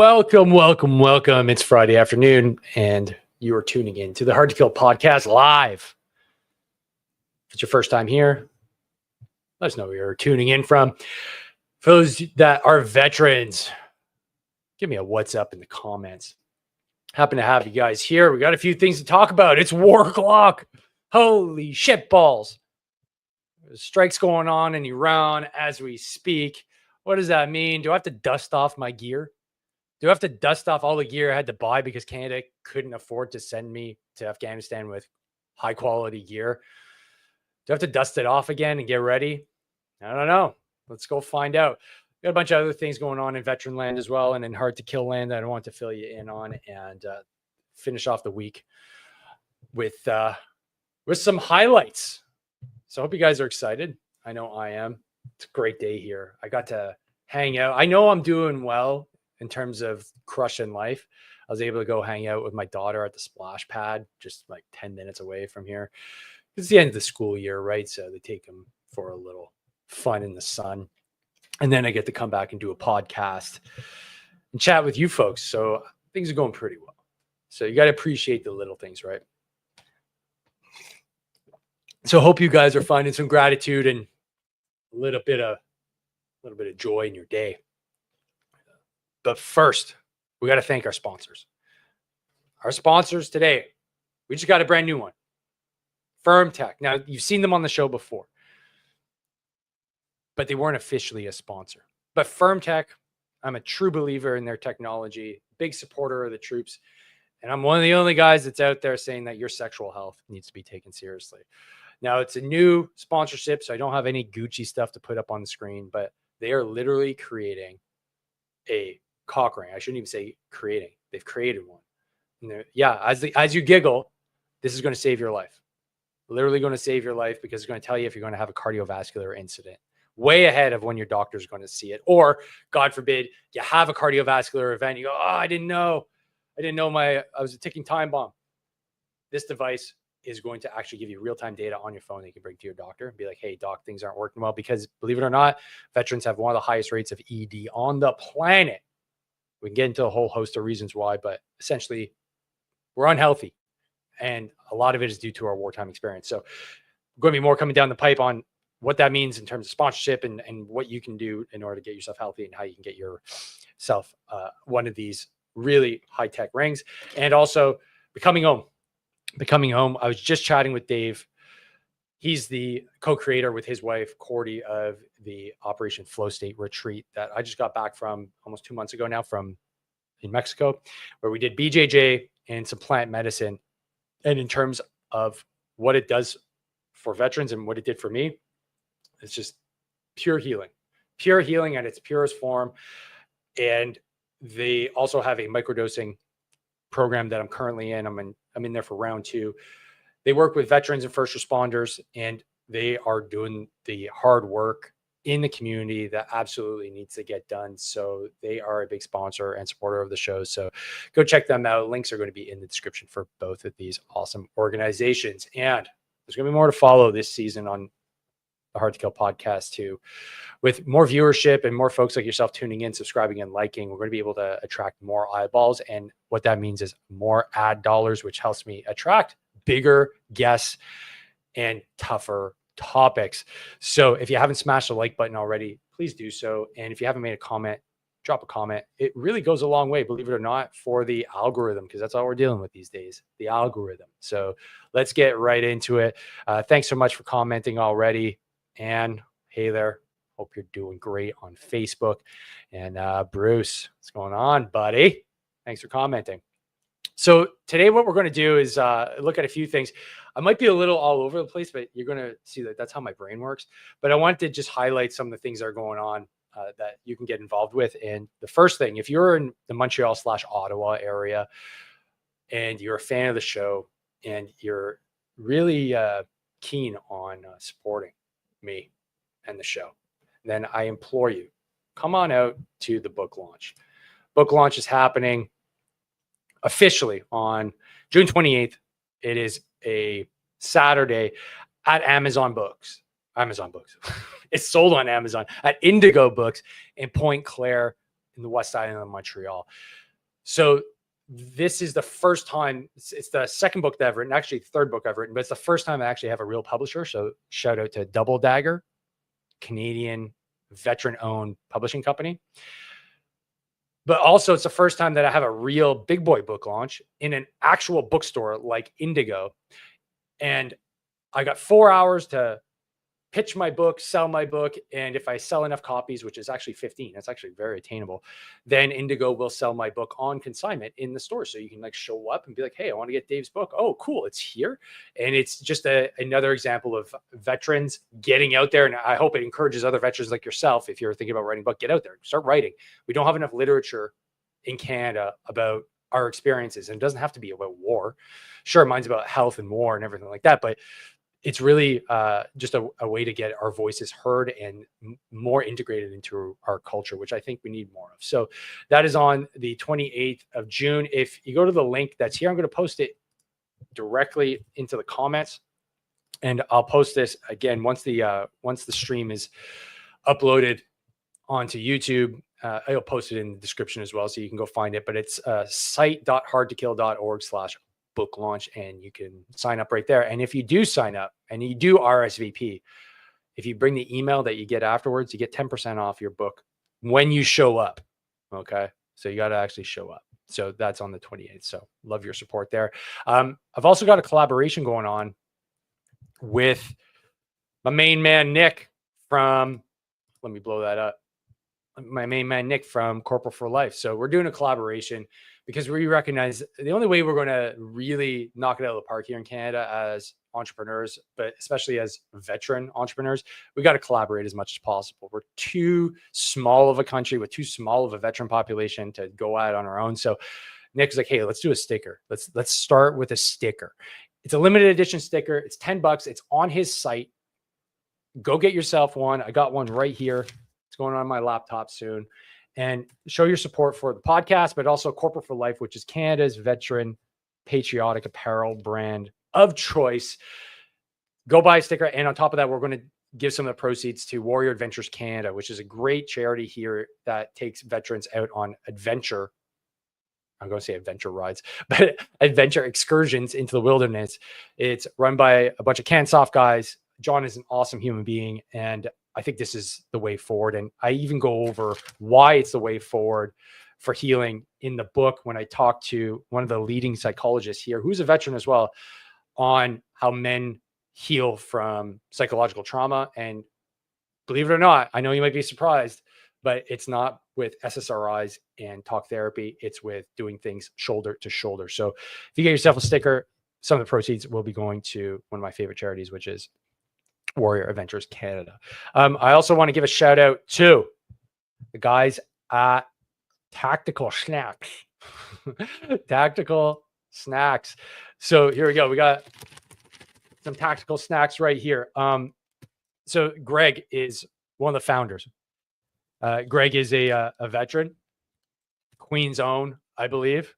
Welcome. It's Friday afternoon, and you are tuning in to the Hard to Kill podcast live. If it's your first time here, let us know where you're tuning in from. For those that are veterans, give me a what's up in the comments. Happen to have you guys here. We got a few things to talk about. It's war o'clock. Holy shit balls. There's strikes going on in Iran as we speak. What does that mean? Do I have to dust off my gear? Do I have to dust off all the gear I had to buy because Canada couldn't afford to send me to Afghanistan with high quality gear? Do I have to dust it off again and get ready? I don't know. Let's go find out. Got a bunch of other things going on in veteran land as well, and in hard to kill land that I want to fill you in on, and finish off the week with some highlights. So I hope you guys are excited. I know I am. It's a great day here. I got to hang out. I know I'm doing well in terms of crushing life. I was able to go hang out with my daughter at the splash pad, just like 10 minutes away from here. It's the end of the school year, right? So they take them for a little fun in the sun. And then I get to come back and do a podcast and chat with you folks. So things are going pretty well. So you got to appreciate the little things, right? So hope you guys are finding some gratitude and a little bit of joy in your day. But first, we got to thank our sponsors. Our sponsors today, we just got a brand new one. Firm Tech. Now, you've seen them on the show before, but they weren't officially a sponsor. But Firm Tech, I'm a true believer in their technology, big supporter of the troops, and I'm one of the only guys that's out there saying that your sexual health needs to be taken seriously. Now, it's a new sponsorship, so I don't have any Gucci stuff to put up on the screen, but they are literally creating a cock ring. I shouldn't even say creating. They've created one. And as you giggle, this is going to save your life. Literally going to save your life, because it's going to tell you if you're going to have a cardiovascular incident way ahead of when your doctor's going to see it. Or, God forbid, you have a cardiovascular event. You go, oh, I didn't know I was a ticking time bomb. This device is going to actually give you real-time data on your phone that you can bring to your doctor and be like, hey, doc, things aren't working well. Because believe it or not, veterans have one of the highest rates of ED on the planet. We can get into a whole host of reasons why, but essentially we're unhealthy. And a lot of it is due to our wartime experience. So going to be more coming down the pipe on what that means in terms of sponsorship and what you can do in order to get yourself healthy and how you can get yourself one of these really high-tech rings. And also becoming home. I was just chatting with Dave. He's the co-creator with his wife, Cordy, of the Operation Flow State Retreat that I just got back from almost 2 months ago now in Mexico, where we did BJJ and some plant medicine. And in terms of what it does for veterans and what it did for me, it's just pure healing at its purest form. And they also have a microdosing program that I'm currently in. I'm in there for round 2. They work with veterans and first responders, and they are doing the hard work in the community that absolutely needs to get done. So they are a big sponsor and supporter of the show. So go check them out. Links are going to be in the description for both of these awesome organizations. And there's going to be more to follow this season on the Hard to Kill podcast too, with more viewership and more folks like yourself tuning in, subscribing, and liking. We're going to be able to attract more eyeballs, and what that means is more ad dollars, which helps me attract bigger guests and tougher topics. So if you haven't smashed the like button already, please do so. And if you haven't made a comment, drop a comment. It really goes a long way, believe it or not, for the algorithm, because that's all we're dealing with these days, the algorithm. So let's get right into it. Thanks so much for commenting already. And hey there, hope you're doing great on Facebook. And Bruce, what's going on, buddy? Thanks for commenting. So today what we're going to do is look at a few things. I might be a little all over the place, but you're going to see that that's how my brain works. But I want to just highlight some of the things that are going on that you can get involved with. And the first thing, if you're in the Montreal/Ottawa area and you're a fan of the show and you're really keen on supporting me and the show, then I implore you, come on out to the book launch. Book launch is happening officially on June 28th. It is a Saturday at Amazon Books. It's sold on Amazon at Indigo Books in Point Claire, in the West Island of Montreal. So this is the first time, it's the second book that I've written, actually the third book I've written, but it's the first time I actually have a real publisher. So shout out to Double Dagger, Canadian veteran-owned publishing company. But also it's the first time that I have a real big boy book launch in an actual bookstore like Indigo. And I got 4 hours to pitch my book, sell my book. And if I sell enough copies, which is actually 15, that's actually very attainable, then Indigo will sell my book on consignment in the store. So you can like show up and be like, hey, I want to get Dave's book. Oh, cool. It's here. And it's just another example of veterans getting out there. And I hope it encourages other veterans like yourself. If you're thinking about writing a book, get out there, start writing. We don't have enough literature in Canada about our experiences. And it doesn't have to be about war. Sure, mine's about health and war and everything like that. But it's really just a way to get our voices heard and more integrated into our culture, which I think we need more of. So that is on the 28th of June. If you go to the link that's here, I'm going to post it directly into the comments, and I'll post this again once the stream is uploaded onto YouTube. I'll post it in the description as well, so you can go find it. But it's site.hardtokill.org/book launch, and you can sign up right there. And if you do sign up and you do RSVP, if you bring the email that you get afterwards, you get 10% off your book when you show up. Okay. So you got to actually show up. So that's on the 28th. So love your support there. I've also got a collaboration going on with my main man, Nick from, let me blow that up. My main man, Nick from Corporal for Life. So we're doing a collaboration because we recognize the only way we're going to really knock it out of the park here in Canada as entrepreneurs, but especially as veteran entrepreneurs, we got to collaborate as much as possible. We're too small of a country with too small of a veteran population to go at it on our own. So Nick's like, hey, let's do a sticker. Let's start with a sticker. It's a limited edition sticker. It's $10. It's on his site. Go get yourself one. I got one right here. It's going on my laptop soon. And show your support for the podcast, but also Corporate for Life, which is Canada's veteran patriotic apparel brand of choice. Go buy a sticker. And on top of that, we're going to give some of the proceeds to Warrior Adventures Canada, which is a great charity here that takes veterans out on adventure. I'm going to say adventure rides, but adventure excursions into the wilderness. It's run by a bunch of CanSoft guys. John is an awesome human being, and I think this is the way forward. And I even go over why it's the way forward for healing in the book when I talk to one of the leading psychologists here, who's a veteran as well, on how men heal from psychological trauma. And believe it or not, I know you might be surprised, but it's not with SSRIs and talk therapy. It's with doing things shoulder to shoulder. So if you get yourself a sticker, some of the proceeds will be going to one of my favorite charities, which is Warrior Adventures Canada. I also want to give a shout out to the guys at Tactical Snacks. Tactical Snacks. So here we go. We got some tactical snacks right here. So Greg is one of the founders. Greg is a veteran, Queen's Own, I believe,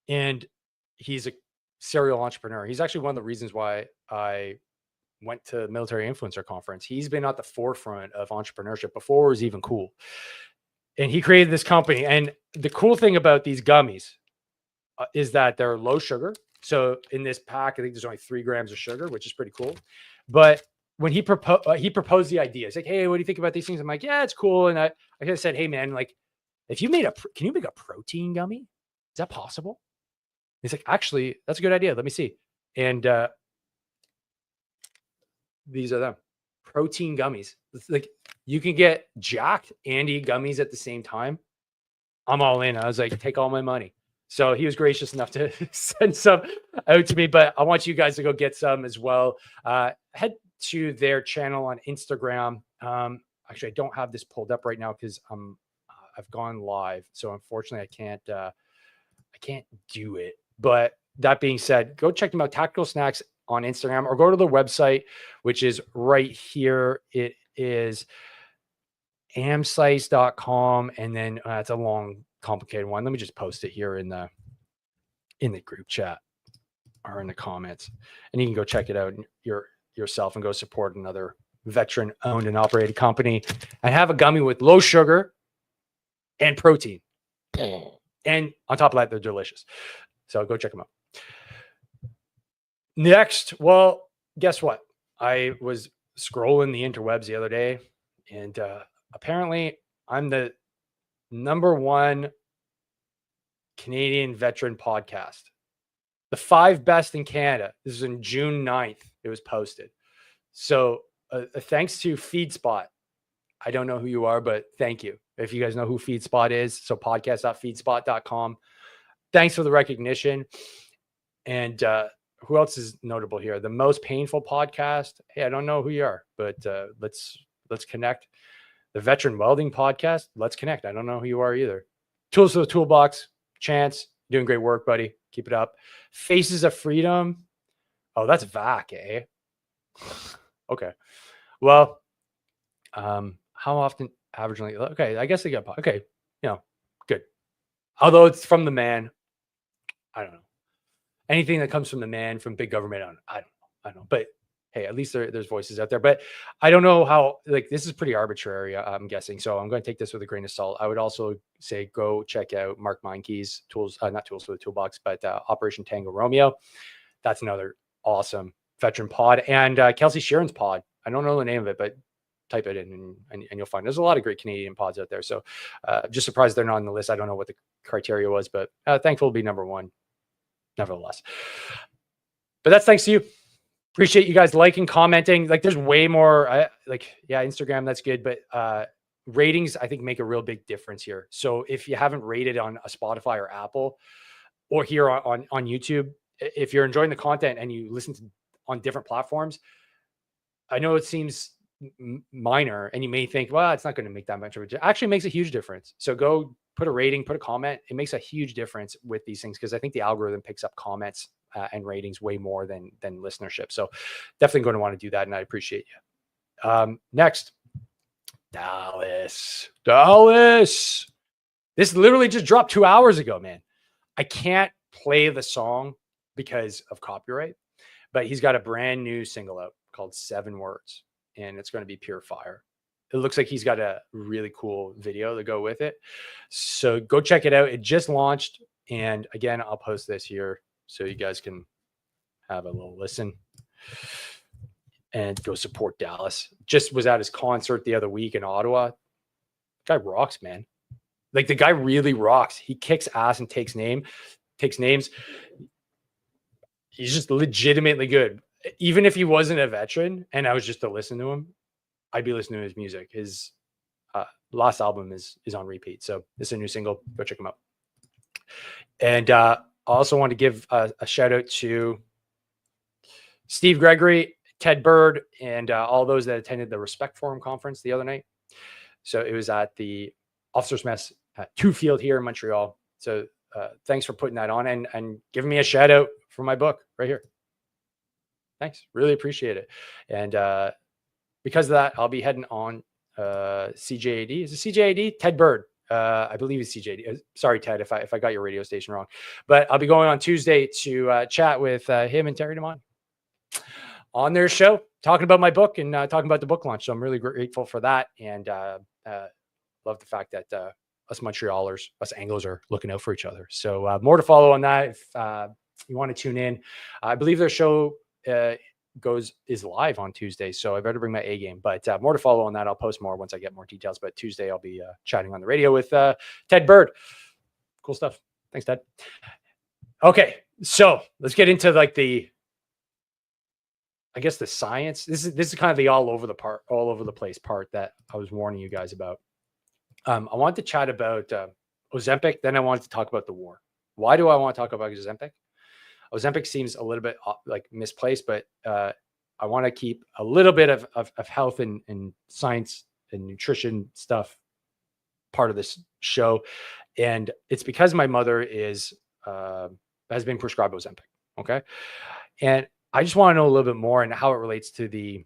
and he's a serial entrepreneur. He's actually one of the reasons why I went to the Military Influencer Conference. He's been at the forefront of entrepreneurship before it was even cool. And he created this company. And the cool thing about these gummies is that they're low sugar. So in this pack, I think there's only 3 grams of sugar, which is pretty cool. But when he proposed the idea, he's like, hey, what do you think about these things? I'm like, yeah, it's cool. And I kind of said, hey man, like if you can you make a protein gummy? Is that possible? He's like, actually, that's a good idea. Let me see. And these are them, protein gummies. It's like you can get jacked and eat gummies at the same time. I'm all in. I was like, take all my money. So he was gracious enough to send some out to me, but I want you guys to go get some as well. Head to their channel on Instagram. Actually, I don't have this pulled up right now because I've gone live. So unfortunately I can't do it. But that being said, go check them out, Tactical Snacks on Instagram, or go to the website, which is right here. It is amslice.com. And then it's a long, complicated one. Let me just post it here in the group chat or in the comments, and you can go check it out yourself and go support another veteran owned and operated company and have a gummy with low sugar and protein. And on top of that, they're delicious. So go check them out. Next, well, guess what? I was scrolling the interwebs the other day, and apparently I'm the #1 Canadian veteran podcast. The 5 best in Canada. This is in June 9th. It was posted. So thanks to FeedSpot. I don't know who you are, but thank you. If you guys know who FeedSpot is, so podcast.feedspot.com. Thanks for the recognition. And who else is notable here? The Most Painful Podcast. Hey, I don't know who you are, but let's connect. The Veteran Welding Podcast. Let's connect. I don't know who you are either. Tools for the Toolbox. Chance, doing great work, buddy. Keep it up. Faces of Freedom. Oh, that's VAC, eh? Okay. Well, how often averagely? Okay, I guess they got okay. Good. Although it's from the man, I don't know. Anything that comes from the man, from big government, I don't know. But hey, at least there's voices out there. But I don't know how. Like, this is pretty arbitrary, I'm guessing. So I'm going to take this with a grain of salt. I would also say go check out Mark Meinke's tools, not Tools for the Toolbox, but Operation Tango Romeo. That's another awesome veteran pod, and Kelsey Sheeran's pod. I don't know the name of it, but type it in and you'll find there's a lot of great Canadian pods out there. So just surprised they're not on the list. I don't know what the criteria was, but thankful to be #1 nevertheless. But that's thanks to you. Appreciate you guys liking, commenting. Like, there's way more Instagram, that's good, but ratings I think make a real big difference here. So if you haven't rated on a Spotify or Apple or here on YouTube, if you're enjoying the content and you listen to on different platforms, I know it seems minor and you may think, well, it's not going to make that much of a difference. Actually makes a huge difference. So go put a rating, put a comment. It makes a huge difference with these things, because I think the algorithm picks up comments and ratings way more than listenership. So definitely going to want to do that, and I appreciate you. Next, Dallas. This literally just dropped 2 hours ago, man. I can't play the song because of copyright, but he's got a brand new single out called 7 Words, and it's going to be pure fire. It looks like he's got a really cool video to go with it. So go check it out. It just launched. And again, I'll post this here so you guys can have a little listen and go support Dallas. Just was at his concert the other week in Ottawa. Guy rocks, man. Like, the guy really rocks. He kicks ass and takes names. He's just legitimately good. Even if he wasn't a veteran and I was just to listen to him, I'd be listening to his music. His last album is on repeat. So this is a new single. Go check him out. And I also want to give a shout out to Steve Gregory, Ted Bird, and all those that attended the Respect Forum conference the other night. So it was at the Officers Mess at 2 Field here in Montreal. So thanks for putting that on and giving me a shout out for my book right here. Thanks. Really appreciate it. And because of that, I'll be heading on CJAD. Is it CJAD? Ted Bird. I believe it's CJAD. Sorry, Ted, if I got your radio station wrong. But I'll be going on Tuesday to chat with him and Terry DeMont on their show, talking about my book and talking about the book launch. So I'm really grateful for that, and love the fact that us Montrealers, us Anglos, are looking out for each other. So more to follow on that. If you want to tune in, I believe their show is live on Tuesday, so I better bring my A game. But more to follow on that. I'll post more once I get more details. But Tuesday I'll be chatting on the radio with Ted Bird. Cool stuff. Thanks, Ted. Okay, so let's get into like the science. This is kind of the all over the place part that I was warning you guys about. I wanted to chat about Ozempic. Then I wanted to talk about the war. Why do I want to talk about Ozempic? Ozempic seems a little bit like misplaced, but I want to keep a little bit of health and science and nutrition stuff part of this show. And it's because my mother has been prescribed Ozempic. Okay. And I just want to know a little bit more and how it relates to the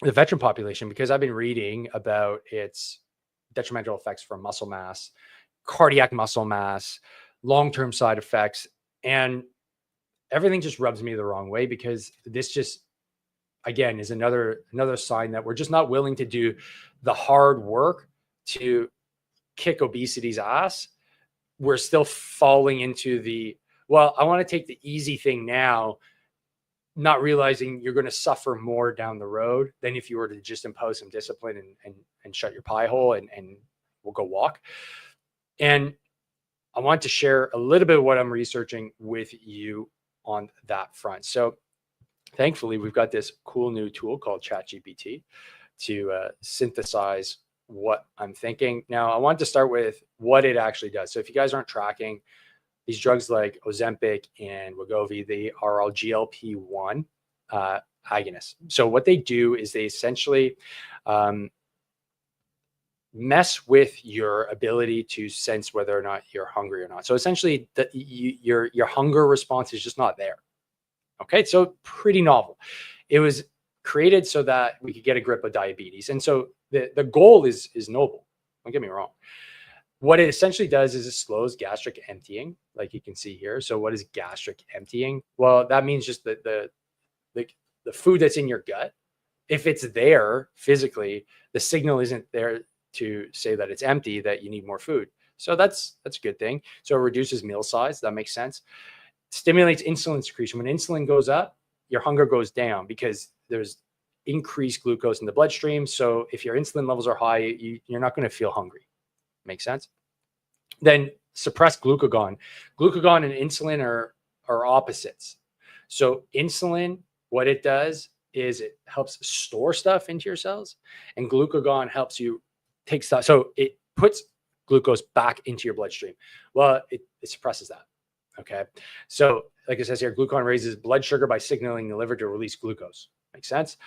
veteran population, because I've been reading about its detrimental effects from muscle mass, cardiac muscle mass, long-term side effects, and everything just rubs me the wrong way, because this just, again, is another sign that we're just not willing to do the hard work to kick obesity's ass, we're still falling into the, well, I want to take the easy thing now, not realizing you're going to suffer more down the road than if you were to just impose some discipline and shut your pie hole and we'll go walk. And I want to share a little bit of what I'm researching with you on that front. So thankfully, we've got this cool new tool called ChatGPT to synthesize what I'm thinking. Now, I want to start with what it actually does. So if you guys aren't tracking, these drugs like Ozempic and Wegovy, they are all GLP-1 agonists. So what they do is they essentially mess with your ability to sense whether or not you're hungry or not. So essentially, your hunger response is just not there. Okay, so pretty novel. It was created so that we could get a grip of diabetes, and so the goal is noble. Don't get me wrong. What it essentially does is it slows gastric emptying, like you can see here. So what is gastric emptying? Well, that means just that the food that's in your gut, if it's there physically, the signal isn't there to say that it's empty, that you need more food. So that's a good thing. So it reduces meal size. That makes sense. Stimulates insulin secretion. When insulin goes up, your hunger goes down because there's increased glucose in the bloodstream. So if your insulin levels are high, you're not going to feel hungry. Makes sense. Then suppress glucagon. Glucagon and insulin are opposites. So insulin, what it does is it helps store stuff into your cells, and glucagon helps you take stuff. So it puts glucose back into your bloodstream. Well, it suppresses that. Okay. So like it says here, glucagon raises blood sugar by signaling the liver to release glucose. Makes sense.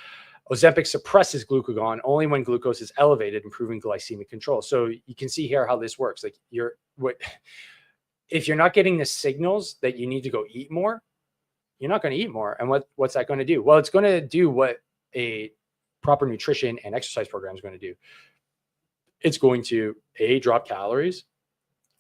Ozempic suppresses glucagon only when glucose is elevated, improving glycemic control. So you can see here how this works. Like if you're not getting the signals that you need to go eat more, you're not going to eat more. And what's that going to do? Well, it's going to do what a proper nutrition and exercise program is going to do. It's going to drop calories.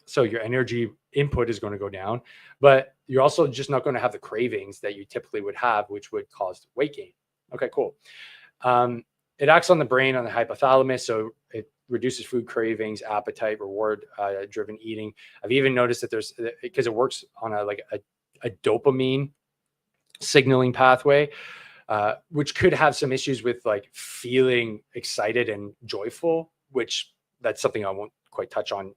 So your energy input is going to go down, but you're also just not going to have the cravings that you typically would have, which would cause weight gain. Okay, cool. It acts on the brain, on the hypothalamus. So it reduces food cravings, appetite, reward driven eating. I've even noticed that because it works on a dopamine signaling pathway, which could have some issues with like feeling excited and joyful, which that's something I won't quite touch on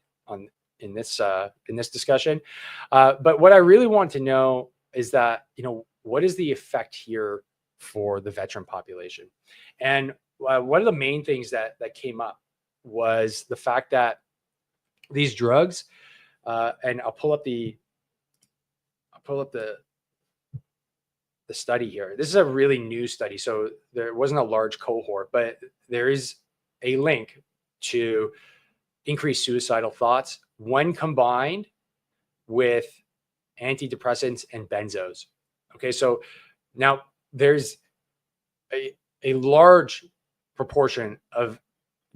in this discussion. But what I really want to know is that, what is the effect here for the veteran population? And one of the main things that came up was the fact that these drugs, and I'll pull up the study here. This is a really new study, so there wasn't a large cohort, but there is a link to increased suicidal thoughts when combined with antidepressants and benzos. Okay, so now there's a large proportion of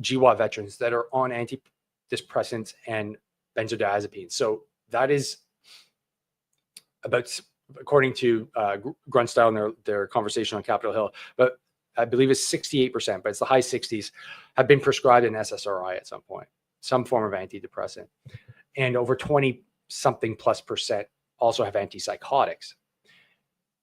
GWAT veterans that are on antidepressants and benzodiazepines. So that is about, according to Grunstyle and their conversation on Capitol Hill, but I believe it's 68%, but it's the high 60s, have been prescribed an SSRI at some point, some form of antidepressant. And over 20 something plus percent also have antipsychotics.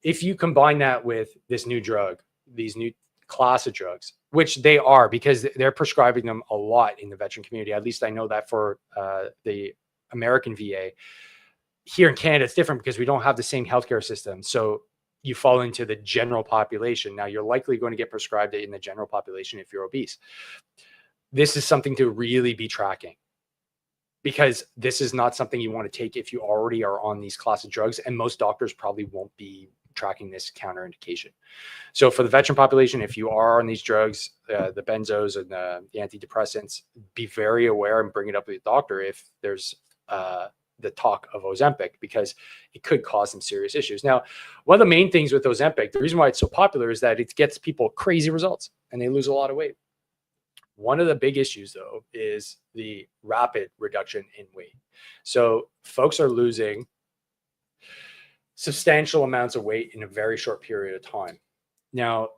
If you combine that with this new drug, these new class of drugs, which they are, because they're prescribing them a lot in the veteran community. At least I know that for the American VA. Here in Canada, it's different because we don't have the same healthcare system. So you fall into the general population. Now you're likely going to get prescribed it in the general population if you're obese. This is something to really be tracking, because this is not something you want to take if you already are on these class of drugs, and most doctors probably won't be tracking this counterindication. So for the veteran population, if you are on these drugs, the benzos and the antidepressants, be very aware and bring it up with the doctor if there's the talk of Ozempic, because it could cause some serious issues. Now, one of the main things with Ozempic, the reason why it's so popular is that it gets people crazy results and they lose a lot of weight. One of the big issues, though, is the rapid reduction in weight. So folks are losing substantial amounts of weight in a very short period of time. Now,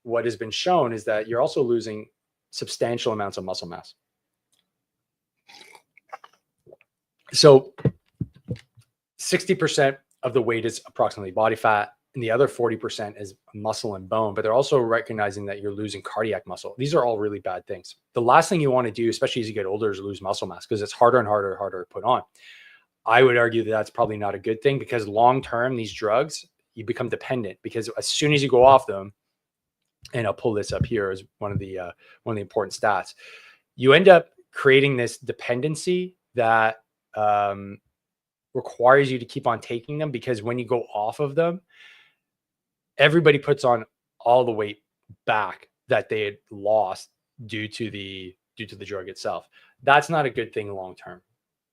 what has been shown is that you're also losing substantial amounts of muscle mass. So 60% of the weight is approximately body fat, and the other 40% is muscle and bone. But they're also recognizing that you're losing cardiac muscle. These are all really bad things. The last thing you want to do, especially as you get older, is lose muscle mass, because it's harder and harder and harder to put on. I would argue that that's probably not a good thing, because long term, these drugs, you become dependent, because as soon as you go off them, and I'll pull this up here as one of the important stats, you end up creating this dependency that requires you to keep on taking them, because when you go off of them, everybody puts on all the weight back that they had lost due to the drug itself. That's not a good thing long term.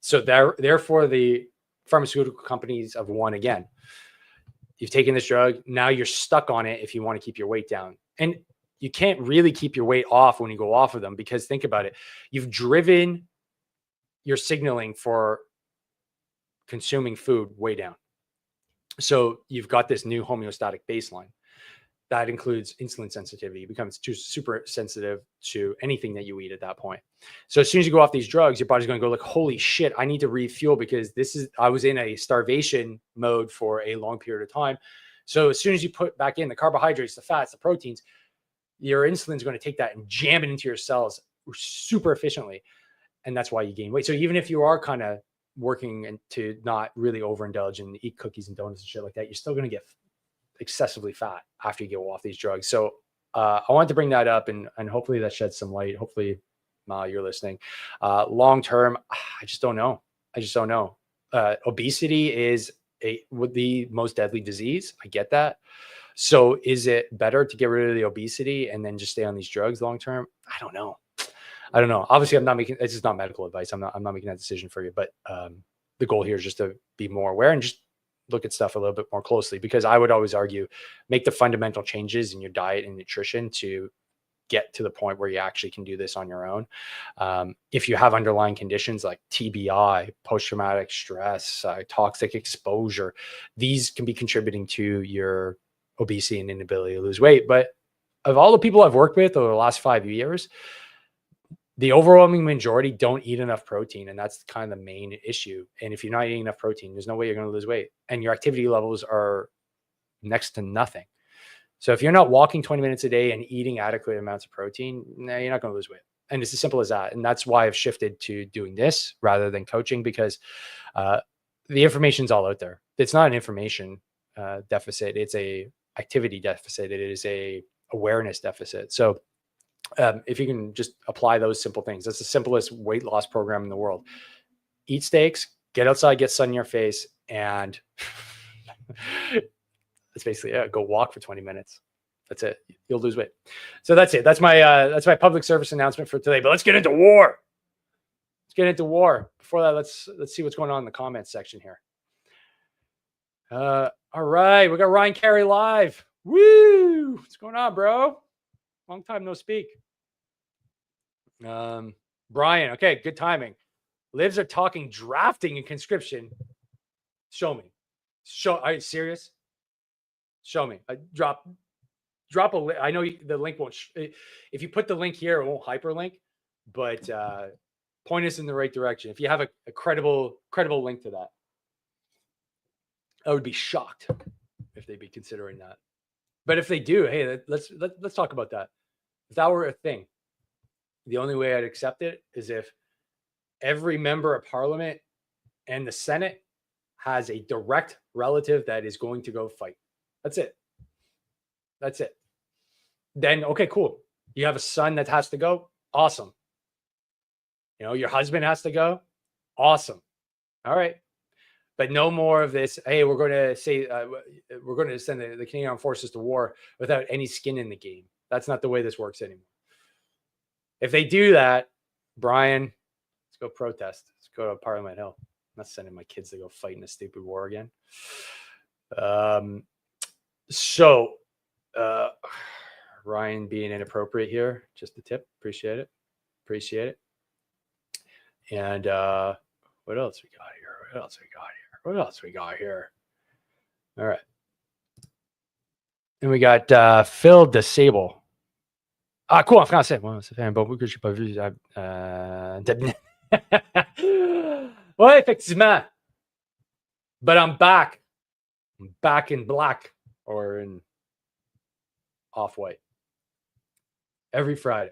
So therefore, the pharmaceutical companies have won again. You've taken this drug, now you're stuck on it if you want to keep your weight down. And you can't really keep your weight off when you go off of them, because think about it. You've driven your signaling for consuming food way down. So you've got this new homeostatic baseline that includes insulin sensitivity. It becomes super sensitive to anything that you eat at that point. So as soon as you go off these drugs, your body's going to go like, holy shit, I need to refuel, because I was in a starvation mode for a long period of time. So as soon as you put back in the carbohydrates, the fats, the proteins, your insulin is going to take that and jam it into your cells super efficiently. And that's why you gain weight. So even if you are kind of working and to not really overindulge and eat cookies and donuts and shit like that, you're still going to get excessively fat after you go off these drugs. So I wanted to bring that up, and hopefully that sheds some light. Hopefully you're listening. Long term, I just don't know. Obesity is the most deadly disease. I get that. So is it better to get rid of the obesity and then just stay on these drugs long term? I don't know. Obviously, it's just not medical advice. I'm not making that decision for you, but the goal here is just to be more aware and just look at stuff a little bit more closely, because I would always argue, make the fundamental changes in your diet and nutrition to get to the point where you actually can do this on your own. If you have underlying conditions like TBI, post-traumatic stress, toxic exposure, these can be contributing to your obesity and inability to lose weight. But of all the people I've worked with over the last 5 years, the overwhelming majority don't eat enough protein, and that's kind of the main issue. And if you're not eating enough protein, there's no way you're going to lose weight, and your activity levels are next to nothing. So if you're not walking 20 minutes a day and eating adequate amounts of protein, you're not going to lose weight. And it's as simple as that. And that's why I've shifted to doing this rather than coaching, because the information's all out there. It's not an information deficit. It's a activity deficit. It is a awareness deficit. So if you can just apply those simple things, that's the simplest weight loss program in the world. Eat steaks, get outside, get sun in your face, and it's basically it. Go walk for 20 minutes. That's it. You'll lose weight. So that's it. That's my public service announcement for today. But let's get into war. Before that, let's see what's going on in the comments section here. All right, we got Ryan Carey live. Woo! What's going on, bro? Long time no speak. Brian, okay, good timing. Libs are talking drafting and conscription. Show me. Are you serious? Show me. Drop a link. I know the link won't. If you put the link here, it won't hyperlink. But point us in the right direction. If you have a credible link to that, I would be shocked if they'd be considering that. But if they do, hey, let's talk about that. If that were a thing, the only way I'd accept it is if every member of parliament and the Senate has a direct relative that is going to go fight. That's it. Then, okay, cool. You have a son that has to go. Awesome. Your husband has to go. Awesome. All right. But no more of this. Hey, we're going to say we're going to send the Canadian Armed Forces to war without any skin in the game. That's not the way this works anymore. If they do that, Brian, let's go protest. Let's go to Parliament Hill. I'm not sending my kids to go fight in a stupid war again. Ryan being inappropriate here. Just a tip. Appreciate it. And what else we got here? All right. And we got Phil Disable. Cool. I'm français. Moi, ça fait un bon bout que je suis pas vu. Ouais, effectivement. But I'm back. I'm back in black or in off-white every Friday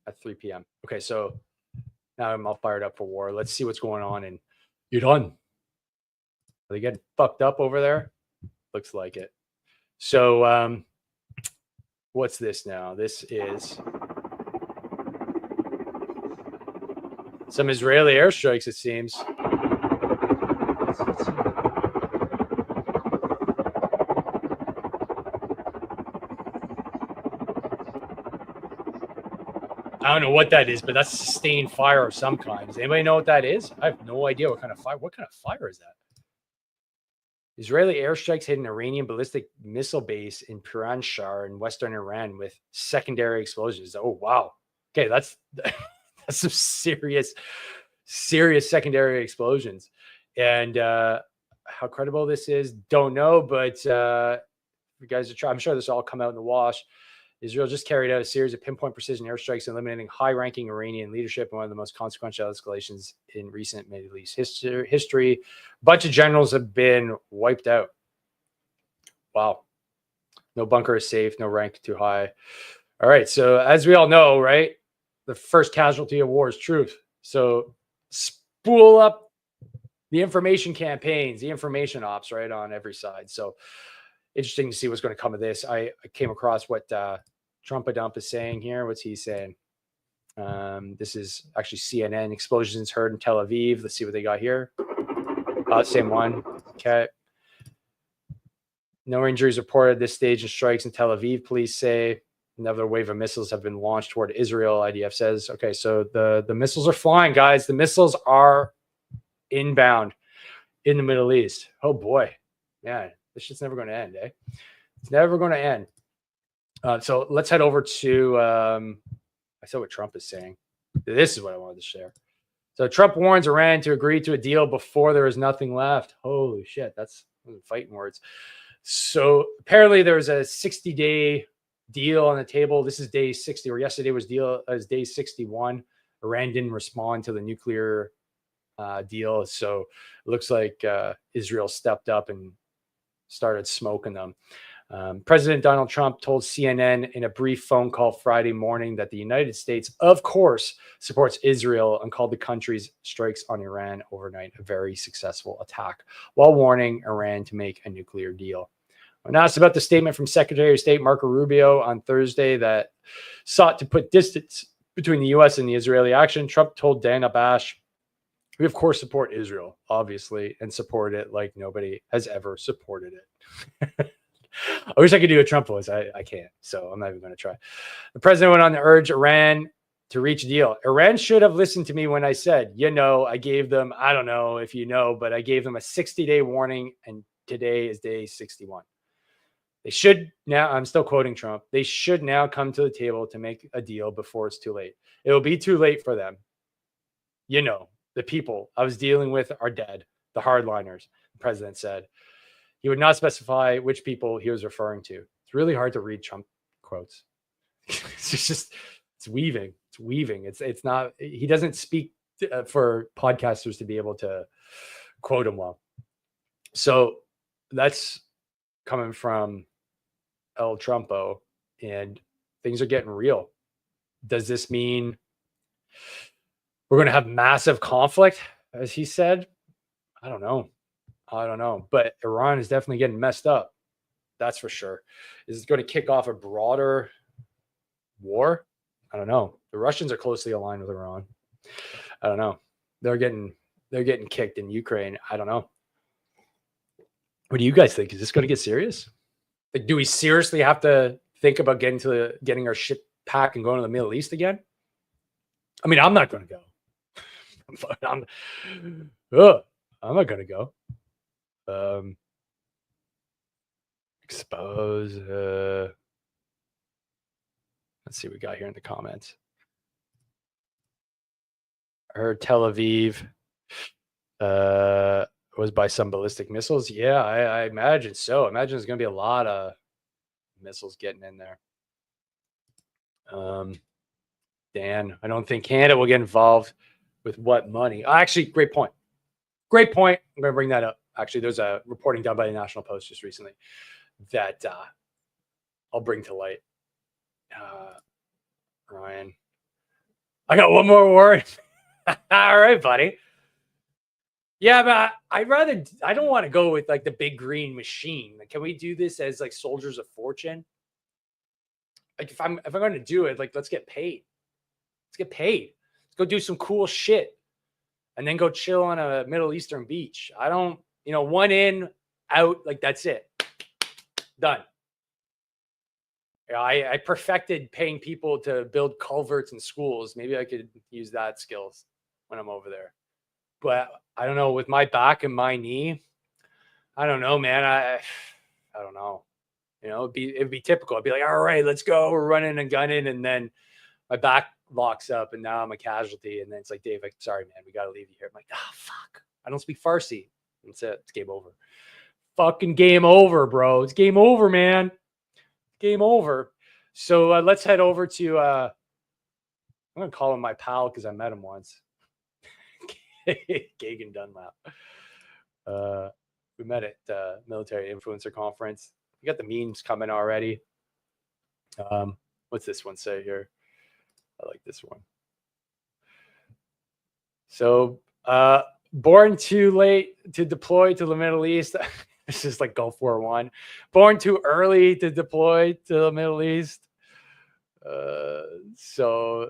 at 3 p.m. Okay, so now I'm all fired up for war. Let's see what's going on in Iran. Are they getting fucked up over there? Looks like it. So, what's this now? This is some Israeli airstrikes, it seems. I don't know what that is, but that's sustained fire of some kind. Does anybody know what that is? I have no idea what kind of fire. What kind of fire is that? Israeli airstrikes hit an Iranian ballistic missile base in Piranshar in western Iran with secondary explosions. Oh wow. Okay, that's that's some serious secondary explosions. And how credible this is, don't know, but you guys are trying. I'm sure this will all come out in the wash. Israel just carried out a series of pinpoint precision airstrikes, eliminating high-ranking Iranian leadership in one of the most consequential escalations in recent Middle East history. A bunch of generals have been wiped out. Wow. No bunker is safe, no rank too high. All right, so as we all know, right, the first casualty of war is truth. So spool up the information campaigns, the information ops, right, on every side. So interesting to see what's going to come of this. I came across what Trump-a-Dump is saying here. What's he saying? This is actually CNN. Explosions heard in Tel Aviv. Let's see what they got here. Same one. Okay. No injuries reported at this stage in strikes in Tel Aviv, police say. Another wave of missiles have been launched toward Israel, IDF says. Okay, so the missiles are flying, guys. The missiles are inbound in the Middle East. Oh, boy. Man, this shit's never going to end, eh? It's never going to end. So let's head over to, I saw what Trump is saying. This is what I wanted to share. So Trump warns Iran to agree to a deal before there is nothing left. Holy shit, that's fighting words. So apparently there was a 60-day deal on the table. This is day 60, or yesterday was day 61. Iran didn't respond to the nuclear deal. So it looks like Israel stepped up and started smoking them. President Donald Trump told CNN in a brief phone call Friday morning that the United States, of course, supports Israel and called the country's strikes on Iran overnight a very successful attack, while warning Iran to make a nuclear deal. When asked about the statement from Secretary of State Marco Rubio on Thursday that sought to put distance between the U.S. and the Israeli action, Trump told Dana Bash, "We, of course, support Israel, obviously, and support it like nobody has ever supported it." I wish I could do a Trump voice. I can't, so I'm not even going to try. The president went on to urge Iran to reach a deal. Iran should have listened to me when I said, I gave them, I don't know if you know, but I gave them a 60-day warning, and today is day 61. They should now, I'm still quoting Trump, they should now come to the table to make a deal before it's too late. It will be too late for them. The people I was dealing with are dead, the hardliners, the president said. He would not specify which people he was referring to. It's really hard to read Trump quotes. It's weaving. It's weaving. It's not, he doesn't speak for podcasters to be able to quote him well. So that's coming from El Trumpo, and things are getting real. Does this mean we're going to have massive conflict, as he said? I don't know. But Iran is definitely getting messed up. That's for sure. Is it going to kick off a broader war? I don't know. The Russians are closely aligned with Iran. I don't know. They're getting kicked in Ukraine. I don't know. What do you guys think? Is this going to get serious? Like, do we seriously have to think about getting our shit packed and going to the Middle East again? I mean, I'm not going to go. I'm not going to go. Expose. Let's see what we got here in the comments. I heard Tel Aviv was by some ballistic missiles. Yeah, I imagine so. I imagine there's going to be a lot of missiles getting in there. Dan, I don't think Canada will get involved. With what money? Actually, great point. Great point. I'm going to bring that up. Actually, there's a reporting done by the National Post just recently that I'll bring to light. Ryan, I got one more word. All right, buddy. Yeah, but I don't want to go with like the big green machine. Like, can we do this as like soldiers of fortune? Like if I'm going to do it, like let's get paid. Let's get paid. Let's go do some cool shit and then go chill on a Middle Eastern beach. I don't, one in, out, like that's it. Done. I perfected paying people to build culverts in schools. Maybe I could use that skills when I'm over there. But I don't know, with my back and my knee, I don't know, man. I don't know. It'd be typical. I'd be like, all right, let's go. We're running and gunning, and then my back locks up, and now I'm a casualty. And then it's like, Dave, sorry, man, we got to leave you here. I'm like, fuck. I don't speak Farsi. That's it. It's game over. Fucking game over, bro. It's game over, man. Game over. So let's head over to, I'm going to call him my pal because I met him once. Gagan Dunlap. We met at the Military Influencer Conference. We got the memes coming already. What's this one say here? I like this one. So, born too late to deploy to the Middle East. This is like Gulf War I. Born too early to deploy to the Middle East. So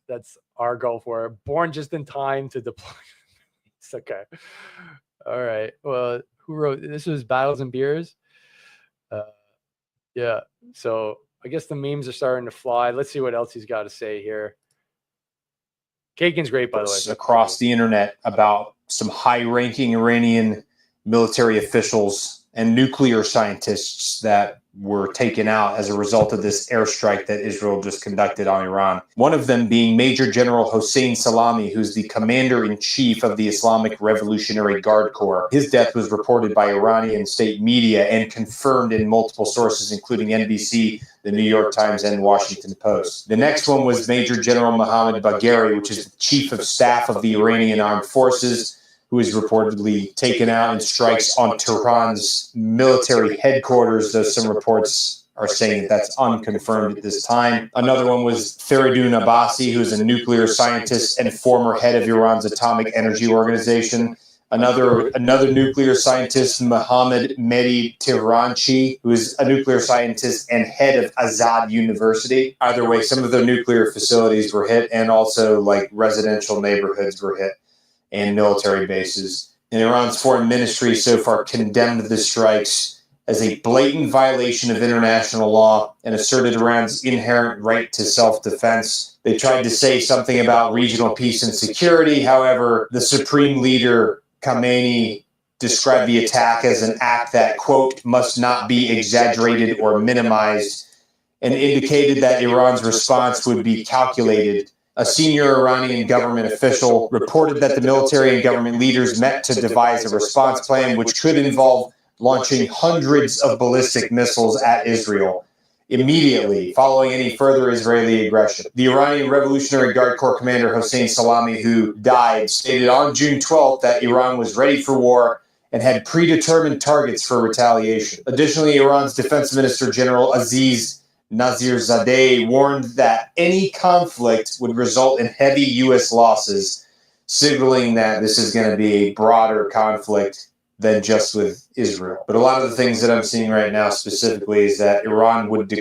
that's our Gulf War. Born just in time to deploy. It's okay. All right. Well, who wrote this? Was Battles and Beers. Yeah. So I guess the memes are starting to fly. Let's see what else he's got to say here. Kagan's great, by the way. Across the internet about some high-ranking Iranian military officials and nuclear scientists that were taken out as a result of this airstrike that Israel just conducted on Iran. One of them being Major General Hossein Salami, who's the commander-in-chief of the Islamic Revolutionary Guard Corps. His death was reported by Iranian state media and confirmed in multiple sources, including NBC, the New York Times, and Washington Post. The next one was Major General Mohammad Bagheri, which is the chief of staff of the Iranian Armed Forces, who is reportedly taken out in strikes on Tehran's military headquarters, though some reports are saying that that's unconfirmed at this time. Another one was Faridun Abbasi, who is a nuclear scientist and former head of Iran's Atomic Energy Organization. Another nuclear scientist, Mohammad Mehdi Tehranchi, who is a nuclear scientist and head of Azad University. Either way, some of their nuclear facilities were hit, and also like residential neighborhoods were hit and military bases. And Iran's foreign ministry so far condemned the strikes as a blatant violation of international law and asserted Iran's inherent right to self-defense. They tried to say something about regional peace and security. However, the supreme leader, Khamenei, described the attack as an act that, quote, must not be exaggerated or minimized, and indicated that Iran's response would be calculated. A senior Iranian government official reported that the military and government leaders met to devise a response plan which could involve launching hundreds of ballistic missiles at Israel immediately following any further Israeli aggression. The Iranian Revolutionary Guard Corps commander Hossein Salami, who died, stated on June 12th that Iran was ready for war and had predetermined targets for retaliation. Additionally, Iran's Defense Minister General Aziz Nazirzadeh warned that any conflict would result in heavy U.S. losses, signaling that this is going to be a broader conflict than just with Israel. But a lot of the things that I'm seeing right now specifically is that Iran would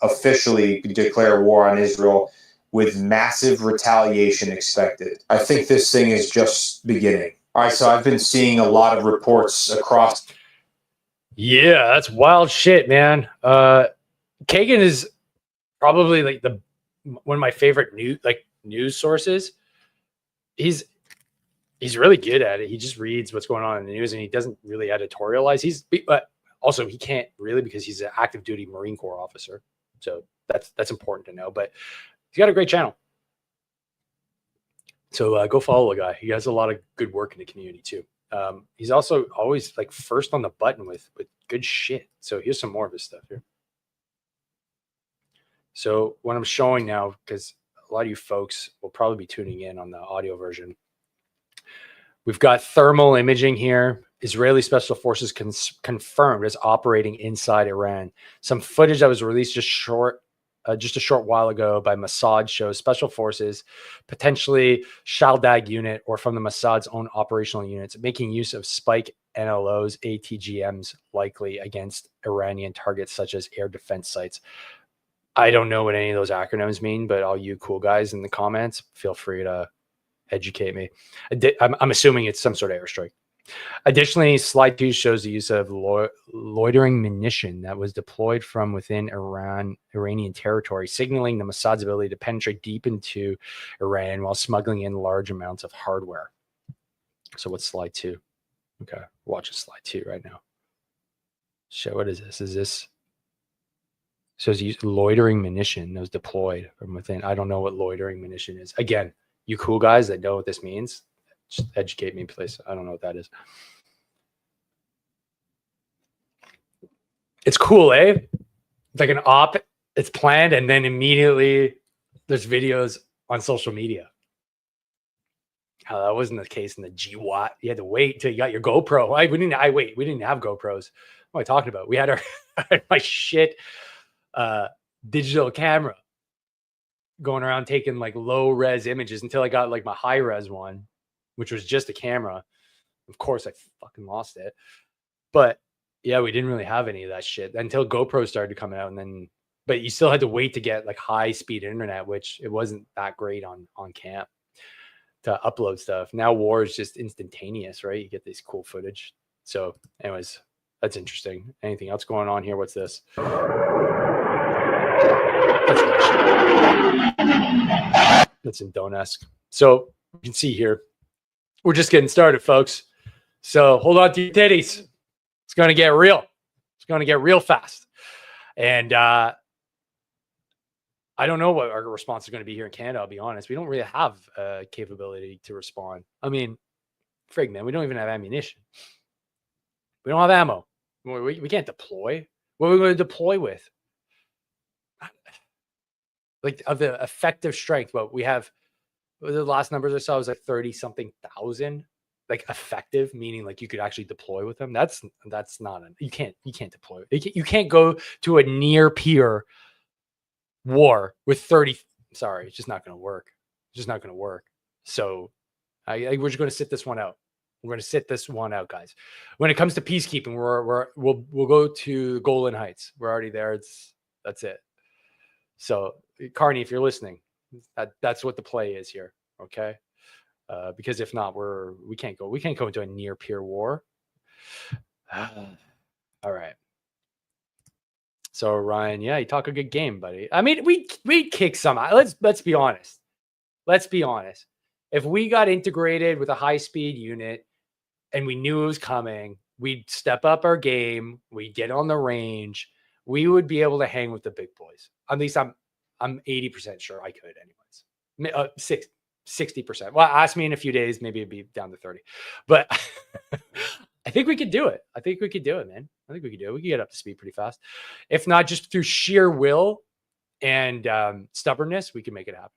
officially declare war on Israel with massive retaliation expected. I think this thing is just beginning. All right, so I've been seeing a lot of reports across. Yeah, that's wild shit, man. Kagan is probably like one of my favorite news sources. He's really good at it. He just reads what's going on in the news and he doesn't really editorialize. But also he can't really because he's an active duty Marine Corps officer. So that's important to know. But he's got a great channel. So go follow the guy. He has a lot of good work in the community too. He's also always like first on the button with good shit. So here's some more of his stuff here. So what I'm showing now, because a lot of you folks will probably be tuning in on the audio version. We've got thermal imaging here. Israeli special forces confirmed as operating inside Iran. Some footage that was released just a short while ago by Mossad shows special forces, potentially Shaldag unit or from the Mossad's own operational units, making use of spike NLOs, ATGMs, likely against Iranian targets such as air defense sites. I don't know what any of those acronyms mean, but all you cool guys in the comments, feel free to educate me. I'm assuming it's some sort of airstrike. Additionally, slide 2 shows the use of loitering munition that was deployed from within Iranian territory, signaling the Mossad's ability to penetrate deep into Iran while smuggling in large amounts of hardware. So what's slide 2? Okay, watch slide 2 right now. So what is this? Is this? So it's used loitering munition that was deployed from within. I don't know what loitering munition is. Again, you cool guys that know what this means, just educate me, please. I don't know what that is. It's cool, eh? It's like an op. It's planned, and then immediately there's videos on social media. How that wasn't the case in the GWAT. You had to wait till you got your GoPro. We didn't have GoPros. What am I talking about? We had my shit digital camera going around taking like low res images until I got like my high res one, which was just a camera. Of course, I fucking lost it. But yeah, we didn't really have any of that shit until GoPro started coming out, and then, but you still had to wait to get like high speed internet, which it wasn't that great on camp to upload stuff. Now war is just instantaneous, right? You get this cool footage. So anyways, that's interesting. Anything else going on here? What's this? That's in Donetsk. So you can see here, we're just getting started, folks. So hold on to your titties. It's going to get real. It's going to get real fast. And I don't know what our response is going to be here in Canada, I'll be honest. We don't really have a capability to respond. I mean, frig, man, we don't even have ammunition. We don't have ammo. We can't deploy. What are we going to deploy with? Like, of the effective strength, but we have, the last numbers I saw was like 30-something thousand. Like effective, meaning like you could actually deploy with them. That's not you can't deploy. You can't go to a near peer war with 30. Sorry, it's just not going to work. It's just not going to work. So we're just going to sit this one out. We're going to sit this one out, guys. When it comes to peacekeeping, we'll go to Golan Heights. We're already there. That's it. So Carney, if you're listening, that's what the play is here. Okay. Because if not, we can't go into a near peer war. All right. So Ryan, yeah, you talk a good game, buddy. I mean, we kick some. Let's be honest. Let's be honest. If we got integrated with a high speed unit and we knew it was coming, we'd step up our game. We'd get on the range. We would be able to hang with the big boys. At least I'm 80% sure I could, anyways. 60%. Well, ask me in a few days, maybe it'd be down to 30. But I think we could do it. I think we could do it, man. I think we could do it. We could get up to speed pretty fast. If not just through sheer will and stubbornness, we can make it happen.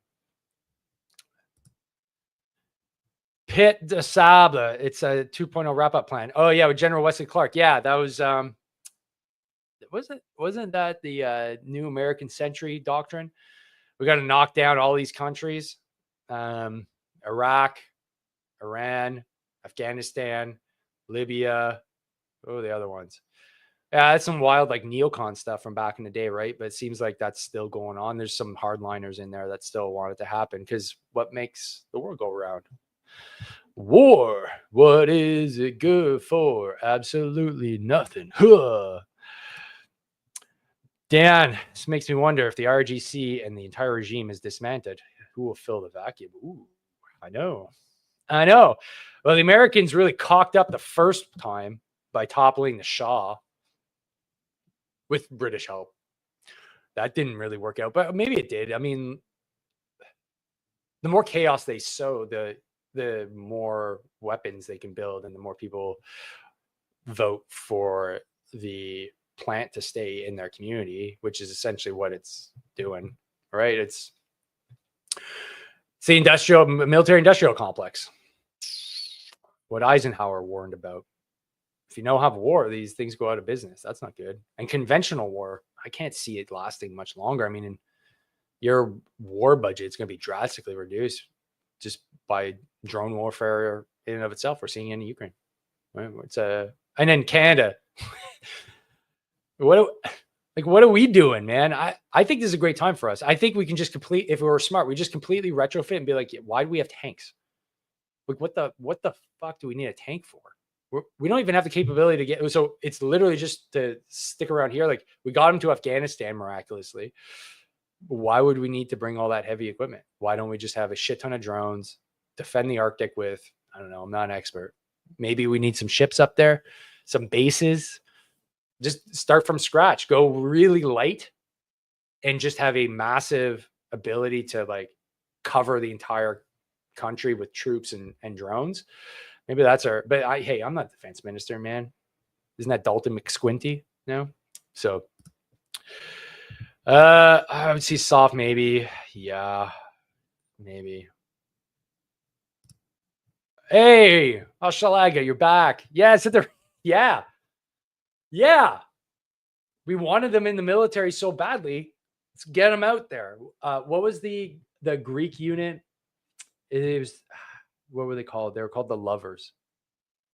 Pit de Sable. It's a 2.0 wrap-up plan. Oh, yeah, with General Wesley Clark. Yeah, that was wasn't that the new American century doctrine? We got to knock down all these countries. Iraq, Iran, Afghanistan, Libya. Oh, the other ones. Yeah, that's some wild like neocon stuff from back in the day, right? But it seems like that's still going on. There's some hardliners in there that still want it to happen because what makes the world go around? War. What is it good for? Absolutely nothing. Huh. Dan, this makes me wonder if the RGC and the entire regime is dismantled, who will fill the vacuum? Ooh, I know. Well, the Americans really cocked up the first time by toppling the Shah with British help. That didn't really work out, but maybe it did. I mean, the more chaos they sow, the more weapons they can build and the more people vote for the plant to stay in their community, which is essentially what it's doing, right? It's It's the military industrial complex. What Eisenhower warned about. If you know how war, these things go out of business. That's not good. And conventional war, I can't see it lasting much longer. I mean, your war budget is going to be drastically reduced just by drone warfare in and of itself. We're seeing in Ukraine. Right? And then Canada. What are we doing, man? I think this is a great time for us. I think we can just if we were smart, we just completely retrofit and be like, why do we have tanks? Like, what the fuck do we need a tank for? We don't even have the capability to get. So it's literally just to stick around here. Like, we got them to Afghanistan miraculously. Why would we need to bring all that heavy equipment? Why don't we just have a shit ton of drones, defend the Arctic with, I don't know, I'm not an expert. Maybe we need some ships up there, some bases. Just start from scratch, go really light, and just have a massive ability to like cover the entire country with troops and drones. Maybe that's but I'm not defense minister, man. Isn't that Dalton McSquinty? No. So I would see soft, maybe. Yeah, maybe. Hey, Ashalaga, you're back. Yeah, yeah. Yeah. We wanted them in the military so badly. Let's get them out there. What was the Greek unit? It was, what were they called? They were called the Lovers.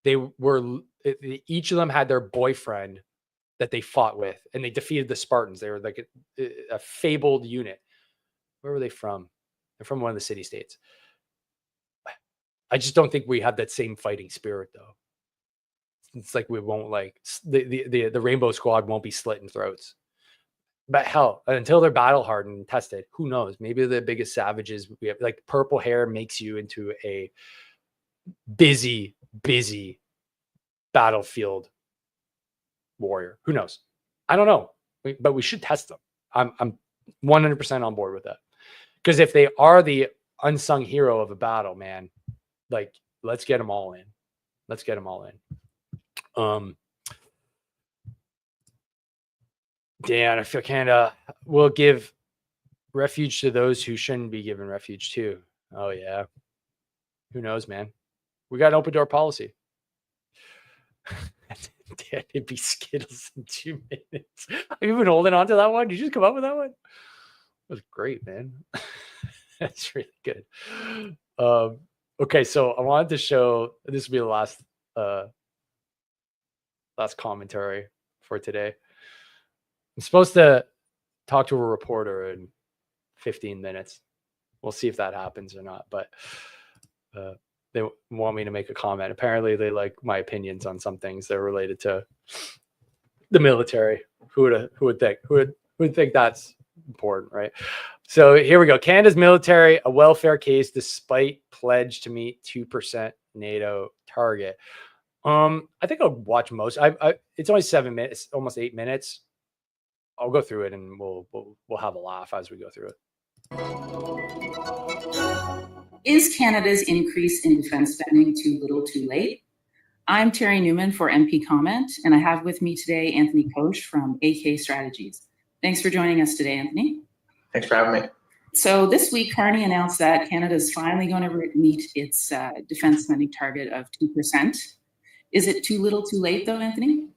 Each of them had their boyfriend that they fought with, and they defeated the Spartans. They were like a fabled unit. Where were they from? They're from one of the city states. I just don't think we have that same fighting spirit, though. It's like we won't like the Rainbow Squad won't be slitting throats. But hell, until they're battle hardened and tested, who knows? Maybe the biggest savages we have. Like, purple hair makes you into a busy battlefield warrior. Who knows? I don't know, but we should test them. I'm 100% on board with that, because if they are the unsung hero of a battle, man, like, let's get them all in. Let's get them all in. Dan, I feel Canada will give refuge to those who shouldn't be given refuge too. Oh yeah. Who knows, man? We got an open door policy. Dan, it'd be Skittles in 2 minutes. Have you been holding on to that one? Did you just come up with that one? That was great, man. That's really good. Okay, so I wanted to show, this will be the last commentary for today. I'm supposed to talk to a reporter in 15 minutes. We'll see if that happens or not, but they want me to make a comment. Apparently they like my opinions on some things that are related to the military. Who would think that's important, right? So here we go. Canada's military, a welfare case despite pledge to meet 2% NATO target. I think I'll watch most. It's only 7 minutes, almost 8 minutes. I'll go through it and we'll have a laugh as we go through it. Is Canada's increase in defense spending too little too late? I'm Terry Newman for MP Comment, and I have with me today Anthony Koch from AK Strategies. Thanks for joining us today, Anthony. Thanks for having me. So this week, Carney announced that Canada is finally going to meet its defense spending target of 2%. Is it too little too late, though, Anthony?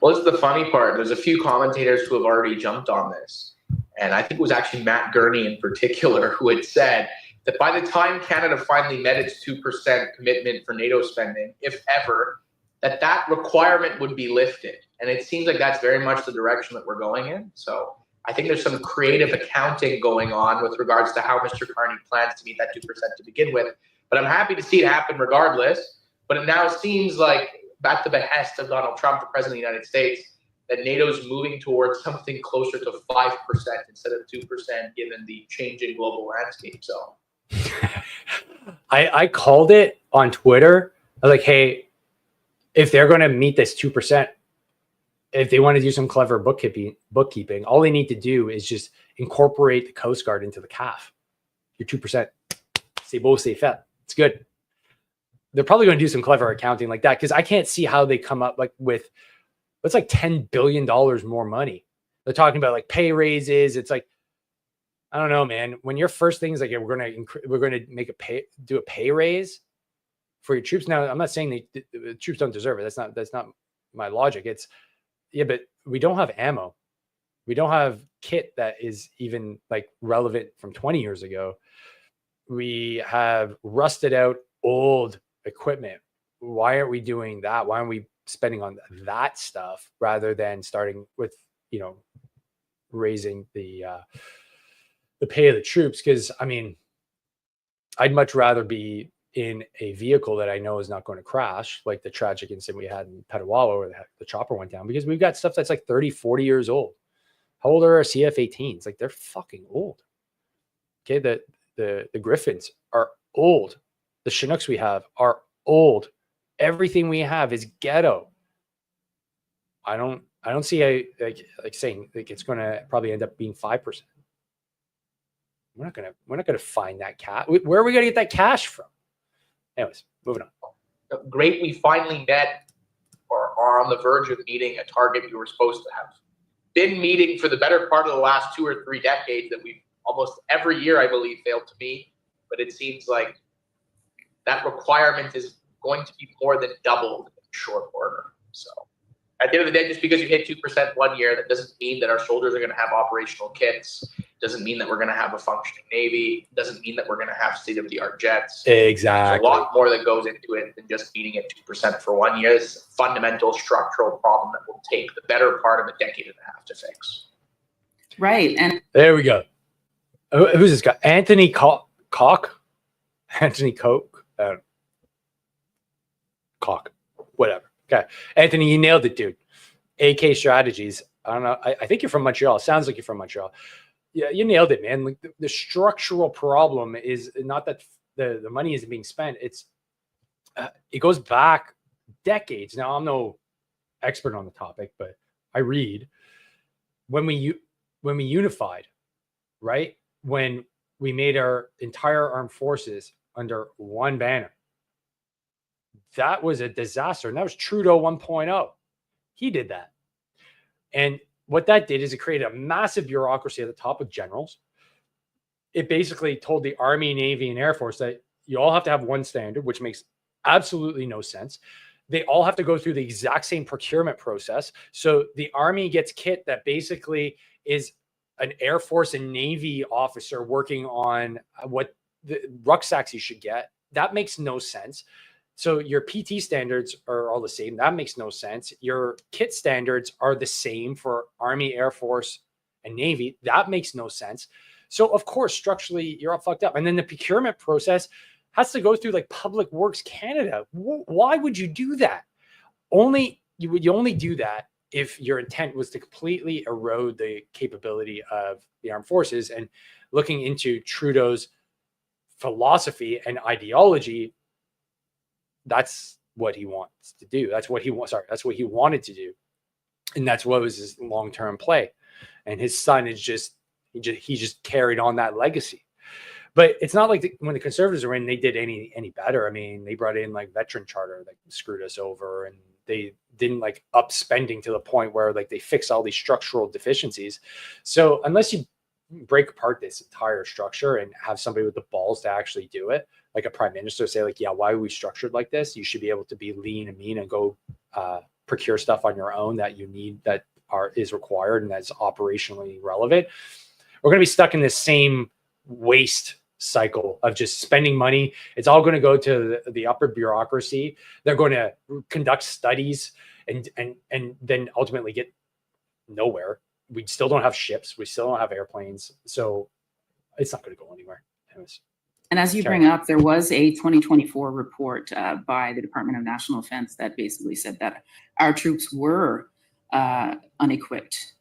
Well, this is the funny part. There's a few commentators who have already jumped on this. And I think it was actually Matt Gurney in particular who had said that by the time Canada finally met its 2% commitment for NATO spending, if ever, that requirement would be lifted. And it seems like that's very much the direction that we're going in. So I think there's some creative accounting going on with regards to how Mr. Carney plans to meet that 2% to begin with. But I'm happy to see it happen regardless. But it now seems like, at the behest of Donald Trump, the president of the United States, that NATO's moving towards something closer to 5% instead of 2%, given the changing global landscape. So I called it on Twitter. I was like, hey, if they're going to meet this 2%, if they want to do some clever bookkeeping, all they need to do is just incorporate the Coast Guard into the CAF. Your 2%. C'est beau, c'est fait. It's good. They're probably going to do some clever accounting like that, because I can't see how they come up like with, it's like $10 billion more money. They're talking about like pay raises. It's like, I don't know, man. When your first thing is like, yeah, we're gonna do a pay raise for your troops. Now, I'm not saying the troops don't deserve it. That's not my logic. It's yeah, but we don't have ammo. We don't have kit that is even like relevant from 20 years ago. We have rusted out old equipment. Why aren't we doing that? Why aren't we spending on that stuff rather than starting with, raising the pay of the troops? Because I mean, I'd much rather be in a vehicle that I know is not going to crash, like the tragic incident we had in Petawawa where the chopper went down, because we've got stuff that's like 30, 40 years old. How old are our CF-18s? Like, they're fucking old. Okay, the Griffins are old. The Chinooks we have are old. Everything we have is ghetto. I don't see a like saying like it's going to probably end up being 5%. We're not gonna find that cash. Where are we gonna get that cash from? Anyways, moving on. Great, we finally met or are on the verge of meeting a target we were supposed to have been meeting for the better part of the last 2 or 3 decades that we've almost every year, I believe, failed to meet. But it seems like that requirement is going to be more than doubled in short order. So at the end of the day, just because you hit 2% one year, that doesn't mean that our soldiers are going to have operational kits. Doesn't mean that we're going to have a functioning Navy. Doesn't mean that we're going to have state-of-the-art jets. Exactly. There's a lot more that goes into it than just meeting it 2% for 1 year. This is a fundamental structural problem that will take the better part of a decade and a half to fix. Right. And there we go. Who's this guy? Anthony Koch? Anthony Koch? Koch. Whatever. Okay. Anthony, you nailed it, dude. AK Strategies. I don't know. I think you're from Montreal. Sounds like you're from Montreal. Yeah, you nailed it, man. Like the structural problem is not that the money isn't being spent. It's it goes back decades. Now, I'm no expert on the topic, but I read when we unified, right? When we made our entire armed forces under one banner, that was a disaster. And that was Trudeau 1.0. He did that. And what that did is it created a massive bureaucracy at the top with generals. It basically told the Army, Navy, and Air Force that you all have to have one standard, which makes absolutely no sense. They all have to go through the exact same procurement process. So the Army gets kit that basically is an Air Force and Navy officer working on what the rucksacks you should get. That makes no sense. So your PT standards are all the same. That makes no sense. Your kit standards are the same for Army, Air Force, and Navy. That makes no sense. So of course, structurally, you're all fucked up. And then the procurement process has to go through like Public Works Canada. Why would you do that? You only do that if your intent was to completely erode the capability of the armed forces. And looking into Trudeau's philosophy and ideology, that's what he wants to do. That's what he wants. Sorry, that's what he wanted to do, and that's what was his long-term play. And his son is he just carried on that legacy. But it's not like when the Conservatives were in, they did any better. I mean, they brought in like veteran charter that screwed us over, and they didn't like up spending to the point where like they fix all these structural deficiencies. So unless you break apart this entire structure and have somebody with the balls to actually do it, like a prime minister say like, yeah, why are we structured like this? You should be able to be lean and mean and go procure stuff on your own that you need, that is required and that's operationally relevant. We're going to be stuck in this same waste cycle of just spending money. It's all going to go to the upper bureaucracy. They're going to conduct studies and then ultimately get nowhere. We still don't have ships. We still don't have airplanes. So it's not going to go anywhere. Anyways. And as you bring up, there was a 2024 report by the Department of National Defense that basically said that our troops were unequipped.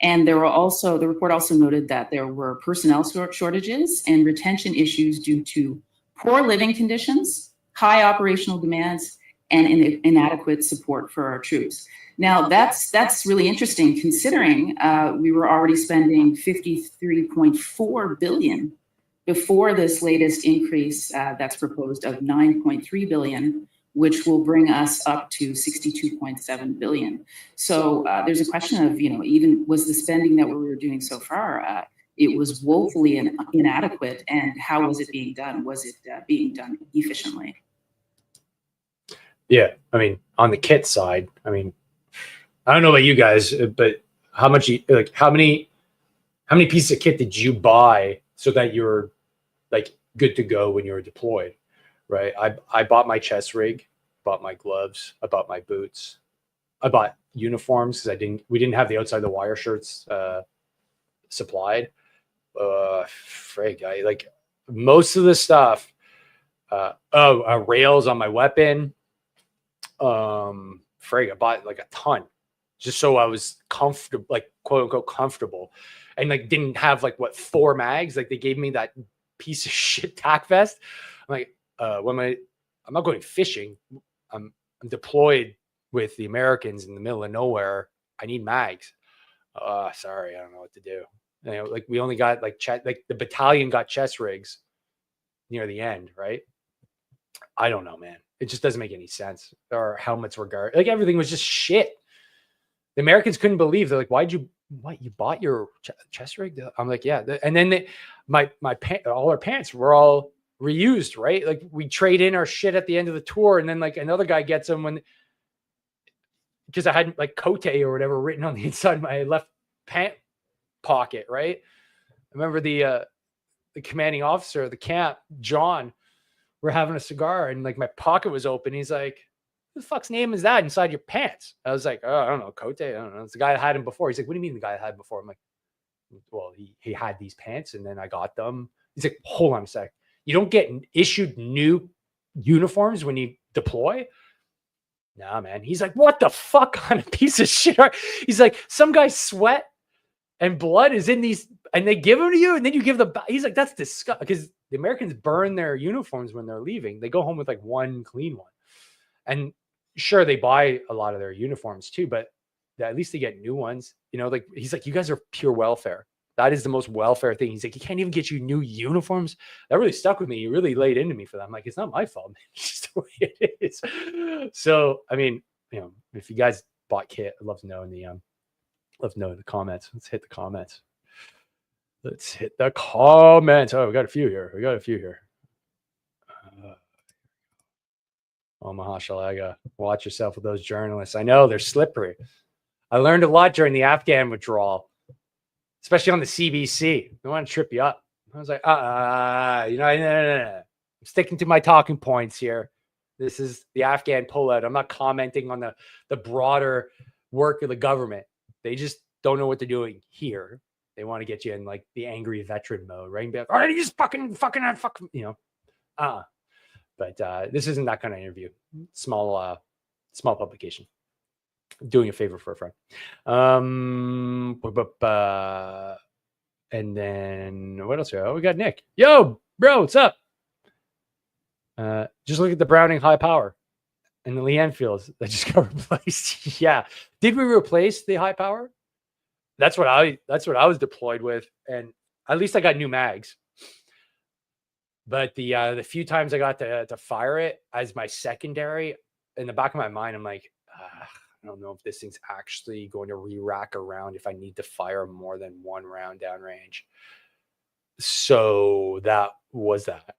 And the report also noted that there were personnel shortages and retention issues due to poor living conditions, high operational demands, and inadequate support for our troops. Now, that's really interesting considering we were already spending $53.4 billion before this latest increase that's proposed of $9.3 billion, which will bring us up to $62.7 billion. So there's a question of, even was the spending that we were doing so far it was woefully inadequate. And how was it being done? Was it being done efficiently? Yeah, I mean, on the kit side, I mean, I don't know about you guys, but how much like how many pieces of kit did you buy so that you're like good to go when you're deployed, right? I bought my chest rig, bought my gloves, I bought my boots, I bought uniforms because we didn't have the outside the wire shirts supplied. Frig, I like most of the stuff. Rails on my weapon. Frig, I bought like a ton just so I was comfortable, like quote unquote comfortable, and like didn't have like 4 mags. Like they gave me that piece of shit tack vest. I'm like, I'm not going fishing. I'm deployed with the Americans in the middle of nowhere. I need mags. Sorry, I don't know what to do. You know, like we only got like the battalion got chest rigs near the end, right? I don't know, man. It just doesn't make any sense. Our helmets were like everything was just shit. The Americans couldn't believe. They're like, you bought your chest rig? I'm like, yeah. And then all our pants were all reused, right? Like we trade in our shit at the end of the tour, and then like another guy gets them because I had like Cote or whatever written on the inside of my left pant pocket, right? I remember the commanding officer of the camp, John, we're having a cigar and like my pocket was open. He's like, who the fuck's name is that inside your pants? I was like, oh, I don't know, Cote. I don't know. It's the guy that had him before. He's like, what do you mean the guy that had him before? I'm like, well, he had these pants and then I got them. He's like, hold on a sec. You don't get issued new uniforms when you deploy? Nah, man. He's like, what the fuck kind of piece of shit he's like, some guy's sweat and blood is in these, and they give them to you, and then you give he's like, that's disgusting, because the Americans burn their uniforms when they're leaving. They go home with like one clean one. And sure, they buy a lot of their uniforms too, but at least they get new ones. You know, like he's like, you guys are pure welfare. That is the most welfare thing. He's like, he can't even get you new uniforms. That really stuck with me. He really laid into me for that. I'm like, it's not my fault, man. It's just the way it is. So, I mean, you know, if you guys bought kit, I'd love to know in the comments. Let's hit the comments. Oh, we got a few here. Omaha Shalaga. Watch yourself with those journalists. I know they're slippery. I learned a lot during the Afghan withdrawal, especially on the CBC. They want to trip you up. I was like, no. I'm sticking to my talking points here. This is the Afghan pullout. I'm not commenting on the broader work of the government. They just don't know what they're doing here. They want to get you in like the angry veteran mode, right? And be like, all right, you just fucking, you know. But this isn't that kind of interview. Small publication. Doing a favor for a friend. And then what else? Oh, we got Nick. Yo, bro, what's up? Just look at the Browning high power and the Lee Enfields that just got replaced. Yeah. Did we replace the high power? That's what I was deployed with, and at least I got new mags. But the few times I got to fire it as my secondary, in the back of my mind, I'm like, I don't know if this thing's actually going to re-rack around if I need to fire more than one round downrange. So that was that.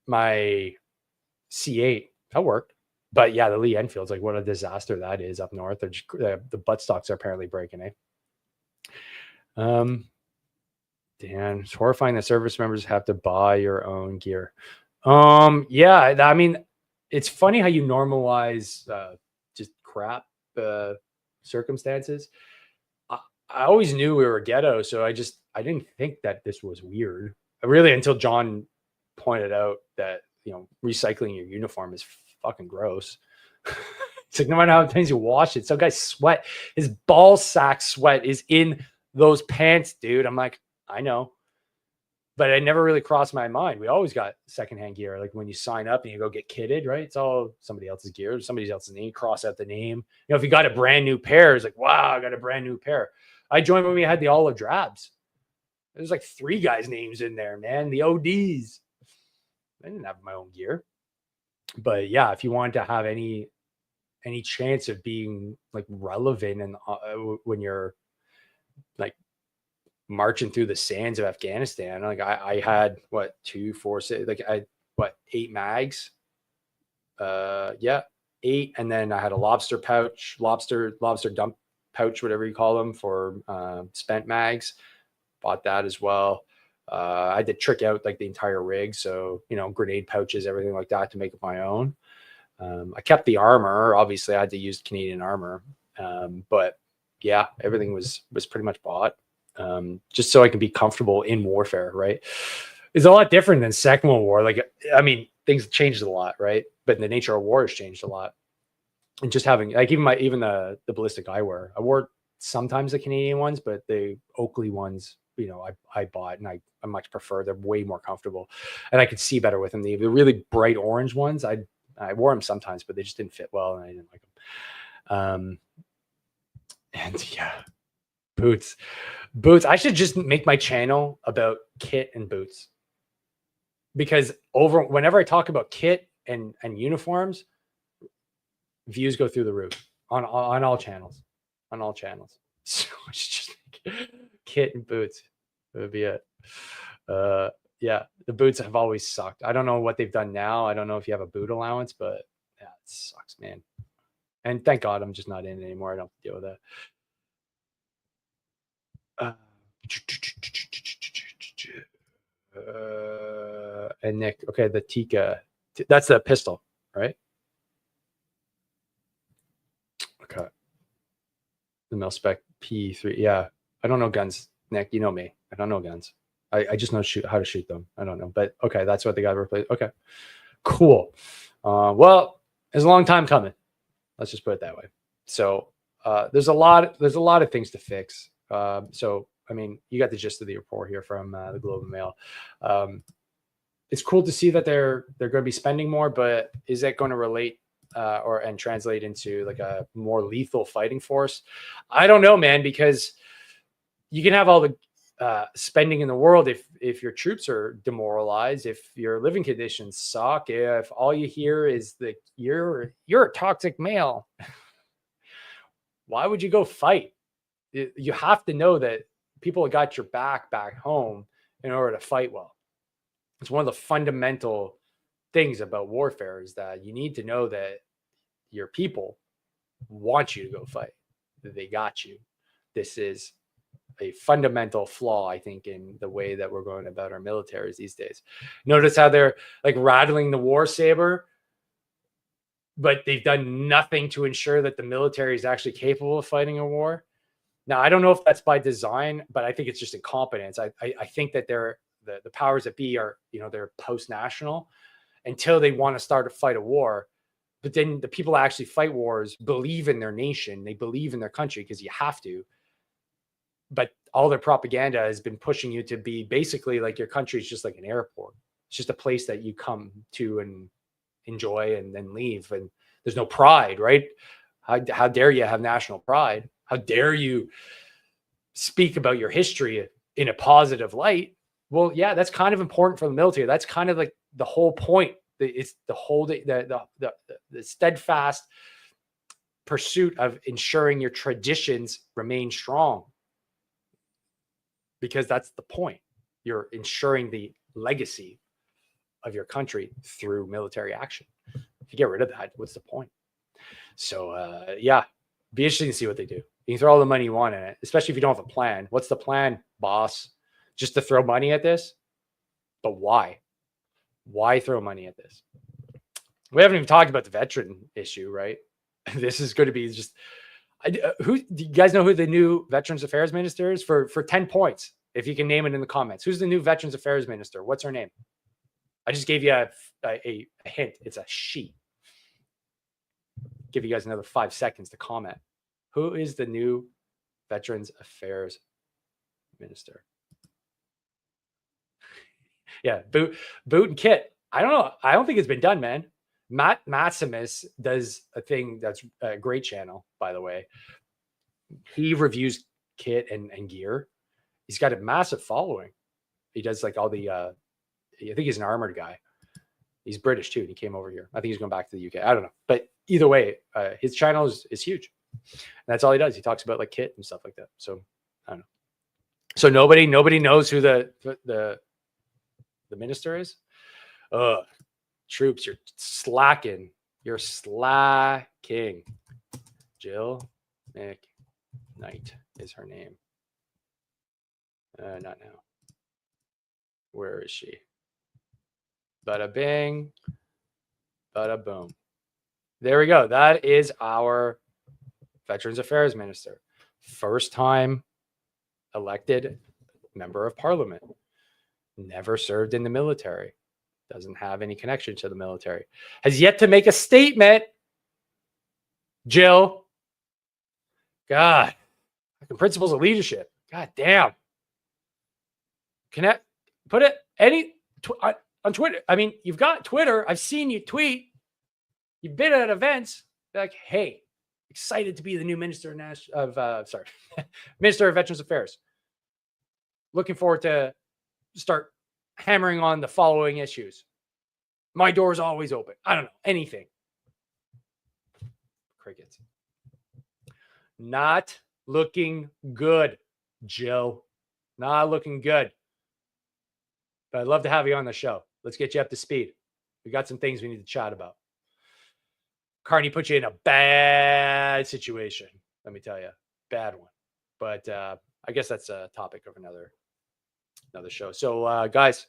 My C8, that worked. But yeah, the Lee Enfield's like, what a disaster that is up north. They're just, the buttstocks are apparently breaking, eh? Dan, it's horrifying that service members have to buy your own gear. Yeah, I mean, it's funny how you normalize just crap circumstances. I always knew we were ghetto, so I didn't think that this was weird. Really, until John pointed out that, you know, recycling your uniform is fucking gross. It's like no matter how many times you wash it, some guy's sweat, his ball sack sweat is in those pants, dude. I'm like, I know. But it never really crossed my mind. We always got secondhand gear. Like when you sign up and you go get kitted, right? It's all somebody else's gear, somebody else's name, cross out the name. You know, if you got a brand new pair, it's like, wow, I got a brand new pair. I joined when we had the olive drabs. There's like 3 guys' names in there, man. The ODs. I didn't have my own gear. But yeah, if you wanted to have any chance of being like relevant and when you're like marching through the sands of Afghanistan. Like I had what 2, 4, 6, like I what 8 mags. Yeah, 8, and then I had a lobster pouch, lobster dump pouch, whatever you call them, for spent mags. Bought that as well. I had to trick out like the entire rig, so grenade pouches, everything like that, to make it my own. I kept the armor. Obviously, I had to use Canadian armor, but yeah, everything was pretty much bought, just so I can be comfortable in warfare. Right, it's a lot different than Second World War. Like, I mean, things changed a lot, right? But the nature of war has changed a lot. And just having like even the ballistic I wore sometimes the Canadian ones, but the Oakley ones, I bought, and I much prefer. They're way more comfortable, and I could see better with them. The really bright orange ones, I wore them sometimes, but they just didn't fit well, and I didn't like them. And yeah, boots. I should just make my channel about kit and boots, because whenever I talk about kit and uniforms, views go through the roof on all channels. So I should just make kit and boots. That would be it. Yeah, the boots have always sucked. I don't know what they've done now. I don't know if you have a boot allowance, but yeah, it sucks, man. And thank God I'm just not in it anymore. I don't have to deal with that. And Nick, okay, the Tika, that's the pistol, right? Okay. The mil-spec P3. Yeah, I don't know guns, Nick. You know me. I don't know guns. I just know how to shoot them. I don't know, but okay, that's what they got replaced. Okay, cool. Well, it's a long time coming. Let's just put it that way. So there's a lot of things to fix. So I mean, you got the gist of the report here from the Globe and Mail. It's cool to see that they're going to be spending more, but is that going to relate and translate into like a more lethal fighting force? I don't know, man, because you can have all the spending in the world if your troops are demoralized, if your living conditions suck, if all you hear is that you're a toxic male. Why would you go fight? You have to know that people have got your back home in order to fight well. It's one of the fundamental things about warfare, is that you need to know that your people want you to go fight. They got you. This is a fundamental flaw, I think, in the way that we're going about our militaries these days. Notice how they're like rattling the war saber, but they've done nothing to ensure that the military is actually capable of fighting a war. Now, I don't know if that's by design, but I think it's just incompetence. I think that the powers that be are, they're post-national until they want to start to fight a war. But then the people that actually fight wars believe in their nation. They believe in their country because you have to. But all their propaganda has been pushing you to be basically like your country is just like an airport. It's just a place that you come to and enjoy and then leave. And there's no pride, right? How dare you have national pride? How dare you speak about your history in a positive light? Well, yeah, that's kind of important for the military. That's kind of like the whole point. It's the steadfast pursuit of ensuring your traditions remain strong, because that's the point. You're ensuring the legacy of your country through military action. If you get rid of that, what's the point? So yeah, be interesting to see what they do. You can throw all the money you want in it, especially if you don't have a plan. What's the plan, boss? Just to throw money at this? But why? Why throw money at this? We haven't even talked about the veteran issue, right? This is going to be just who do you guys know who the new Veterans Affairs Minister is? For 10 points, if you can name it in the comments. Who's the new Veterans Affairs Minister? What's her name? I just gave you a hint. It's a she. Give you guys another 5 seconds to comment. Who is the new Veterans Affairs Minister? Yeah, boot and kit. I don't know. I don't think it's been done, man. Matt Maximus does a thing that's a great channel, by the way. He reviews kit and gear. He's got a massive following. He does like all the I think he's an armored guy. He's British too, and he came over here. I think he's going back to the UK. I don't know. But either way, his channel is huge. And that's all he does. He talks about like kit and stuff like that. So I don't know. So nobody knows who the minister is. Troops, you're slacking. You're slacking. Jill McKnight is her name. Not now. Where is she? Bada bing. Bada boom. There we go. That is our Veterans Affairs Minister. First time elected member of parliament. Never served in the military. Doesn't have any connection to the military. Has yet to make a statement. Jill. God. Principles of leadership. God damn. Connect. Put it on Twitter. I mean, you've got Twitter. I've seen you tweet. You've been at events. Like, hey, excited to be the new Minister of Minister of Veterans Affairs. Looking forward to start hammering on the following issues. My door is always open. I don't know, anything. Crickets. Not looking good, Jill. Not looking good. But I'd love to have you on the show. Let's get you up to speed. We got some things we need to chat about. Carney put you in a bad situation. Let me tell you, bad one. But I guess that's a topic of another show. So guys,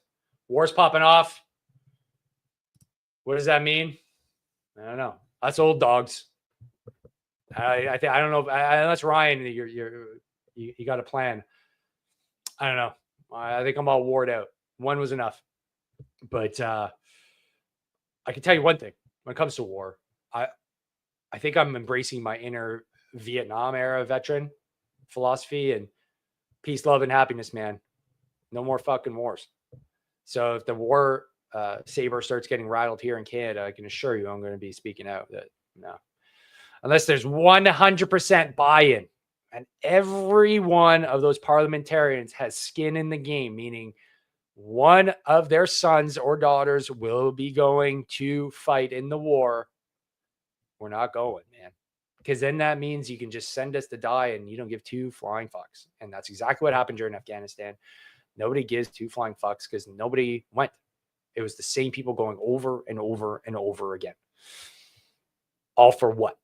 war's popping off. What does that mean? I don't know. Us old dogs. I don't know. Unless Ryan, you got a plan. I don't know. I think I'm all wore out. One was enough. But I can tell you one thing. When it comes to war, I think I'm embracing my inner Vietnam era veteran philosophy and peace, love, and happiness, man. No more fucking wars. So if the war saber starts getting rattled here in Canada, I can assure you I'm going to be speaking out that no. Unless there's 100% buy-in and every one of those parliamentarians has skin in the game, meaning one of their sons or daughters will be going to fight in the war, we're not going, man. Because then that means you can just send us to die and you don't give two flying fucks. And that's exactly what happened during Afghanistan. Nobody gives two flying fucks because nobody went. It was the same people going over and over and over again. All for what?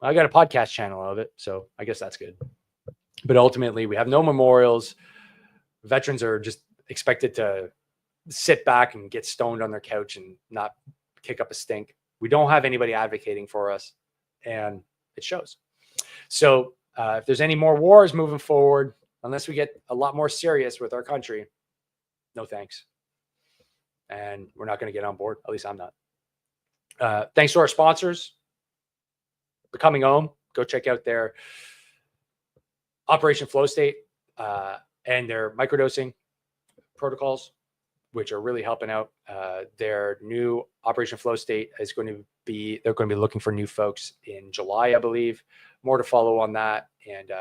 I got a podcast channel of it, so I guess that's good. But ultimately, we have no memorials. Veterans are just expected to sit back and get stoned on their couch and not kick up a stink. We don't have anybody advocating for us, and it shows. So if there's any more wars moving forward, unless we get a lot more serious with our country, no thanks. And we're not going to get on board. At least I'm not. Thanks to our sponsors. Becoming Home. Go check out their Operation Flow State and their microdosing protocols, which are really helping out. Their new Operation Flow State is going to be, they're going to be looking for new folks in July, I believe. More to follow on that. And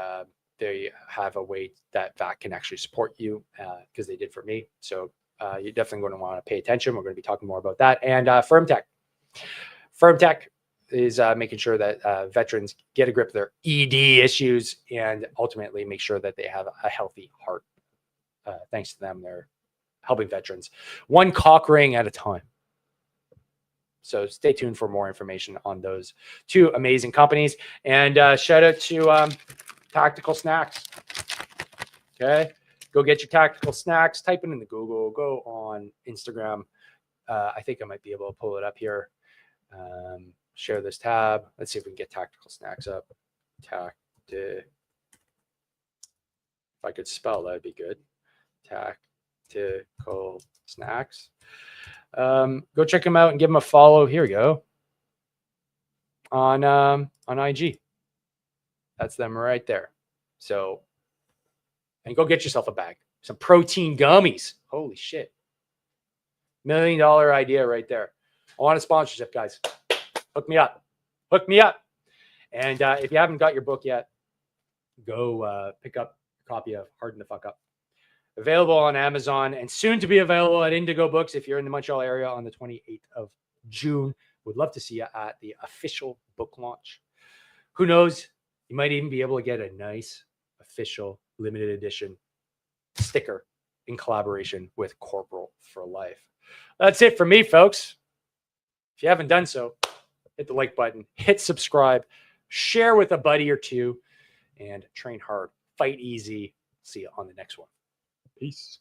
they have a way that VAC can actually support you because they did for me. So you're definitely going to want to pay attention. We're going to be talking more about that. And FirmTech. FirmTech is making sure that veterans get a grip of their ED issues and ultimately make sure that they have a healthy heart. Thanks to them, they're helping veterans one cock ring at a time. So stay tuned for more information on those two amazing companies. And shout out to Tactical Snacks. Okay. Go get your Tactical Snacks. Type it in the Google. Go on Instagram. I think I might be able to pull it up here. Share this tab. Let's see if we can get Tactical Snacks up. If I could spell, that'd be good. Tactical Snacks. Go check them out and give them a follow. Here we go. On IG. That's them right there. So, and go get yourself a bag. Some protein gummies. Holy shit. $1 million idea right there. I want a sponsorship, guys. Hook me up. Hook me up. And if you haven't got your book yet, go pick up a copy of Harden the Fuck Up. Available on Amazon and soon to be available at Indigo Books if you're in the Montreal area on the 28th of June. Would love to see you at the official book launch. Who knows? You might even be able to get a nice official limited edition sticker in collaboration with Corporal for Life. That's it for me, folks. If you haven't done so, hit the like button, hit subscribe, share with a buddy or two, and train hard, fight easy. See you on the next one. Peace.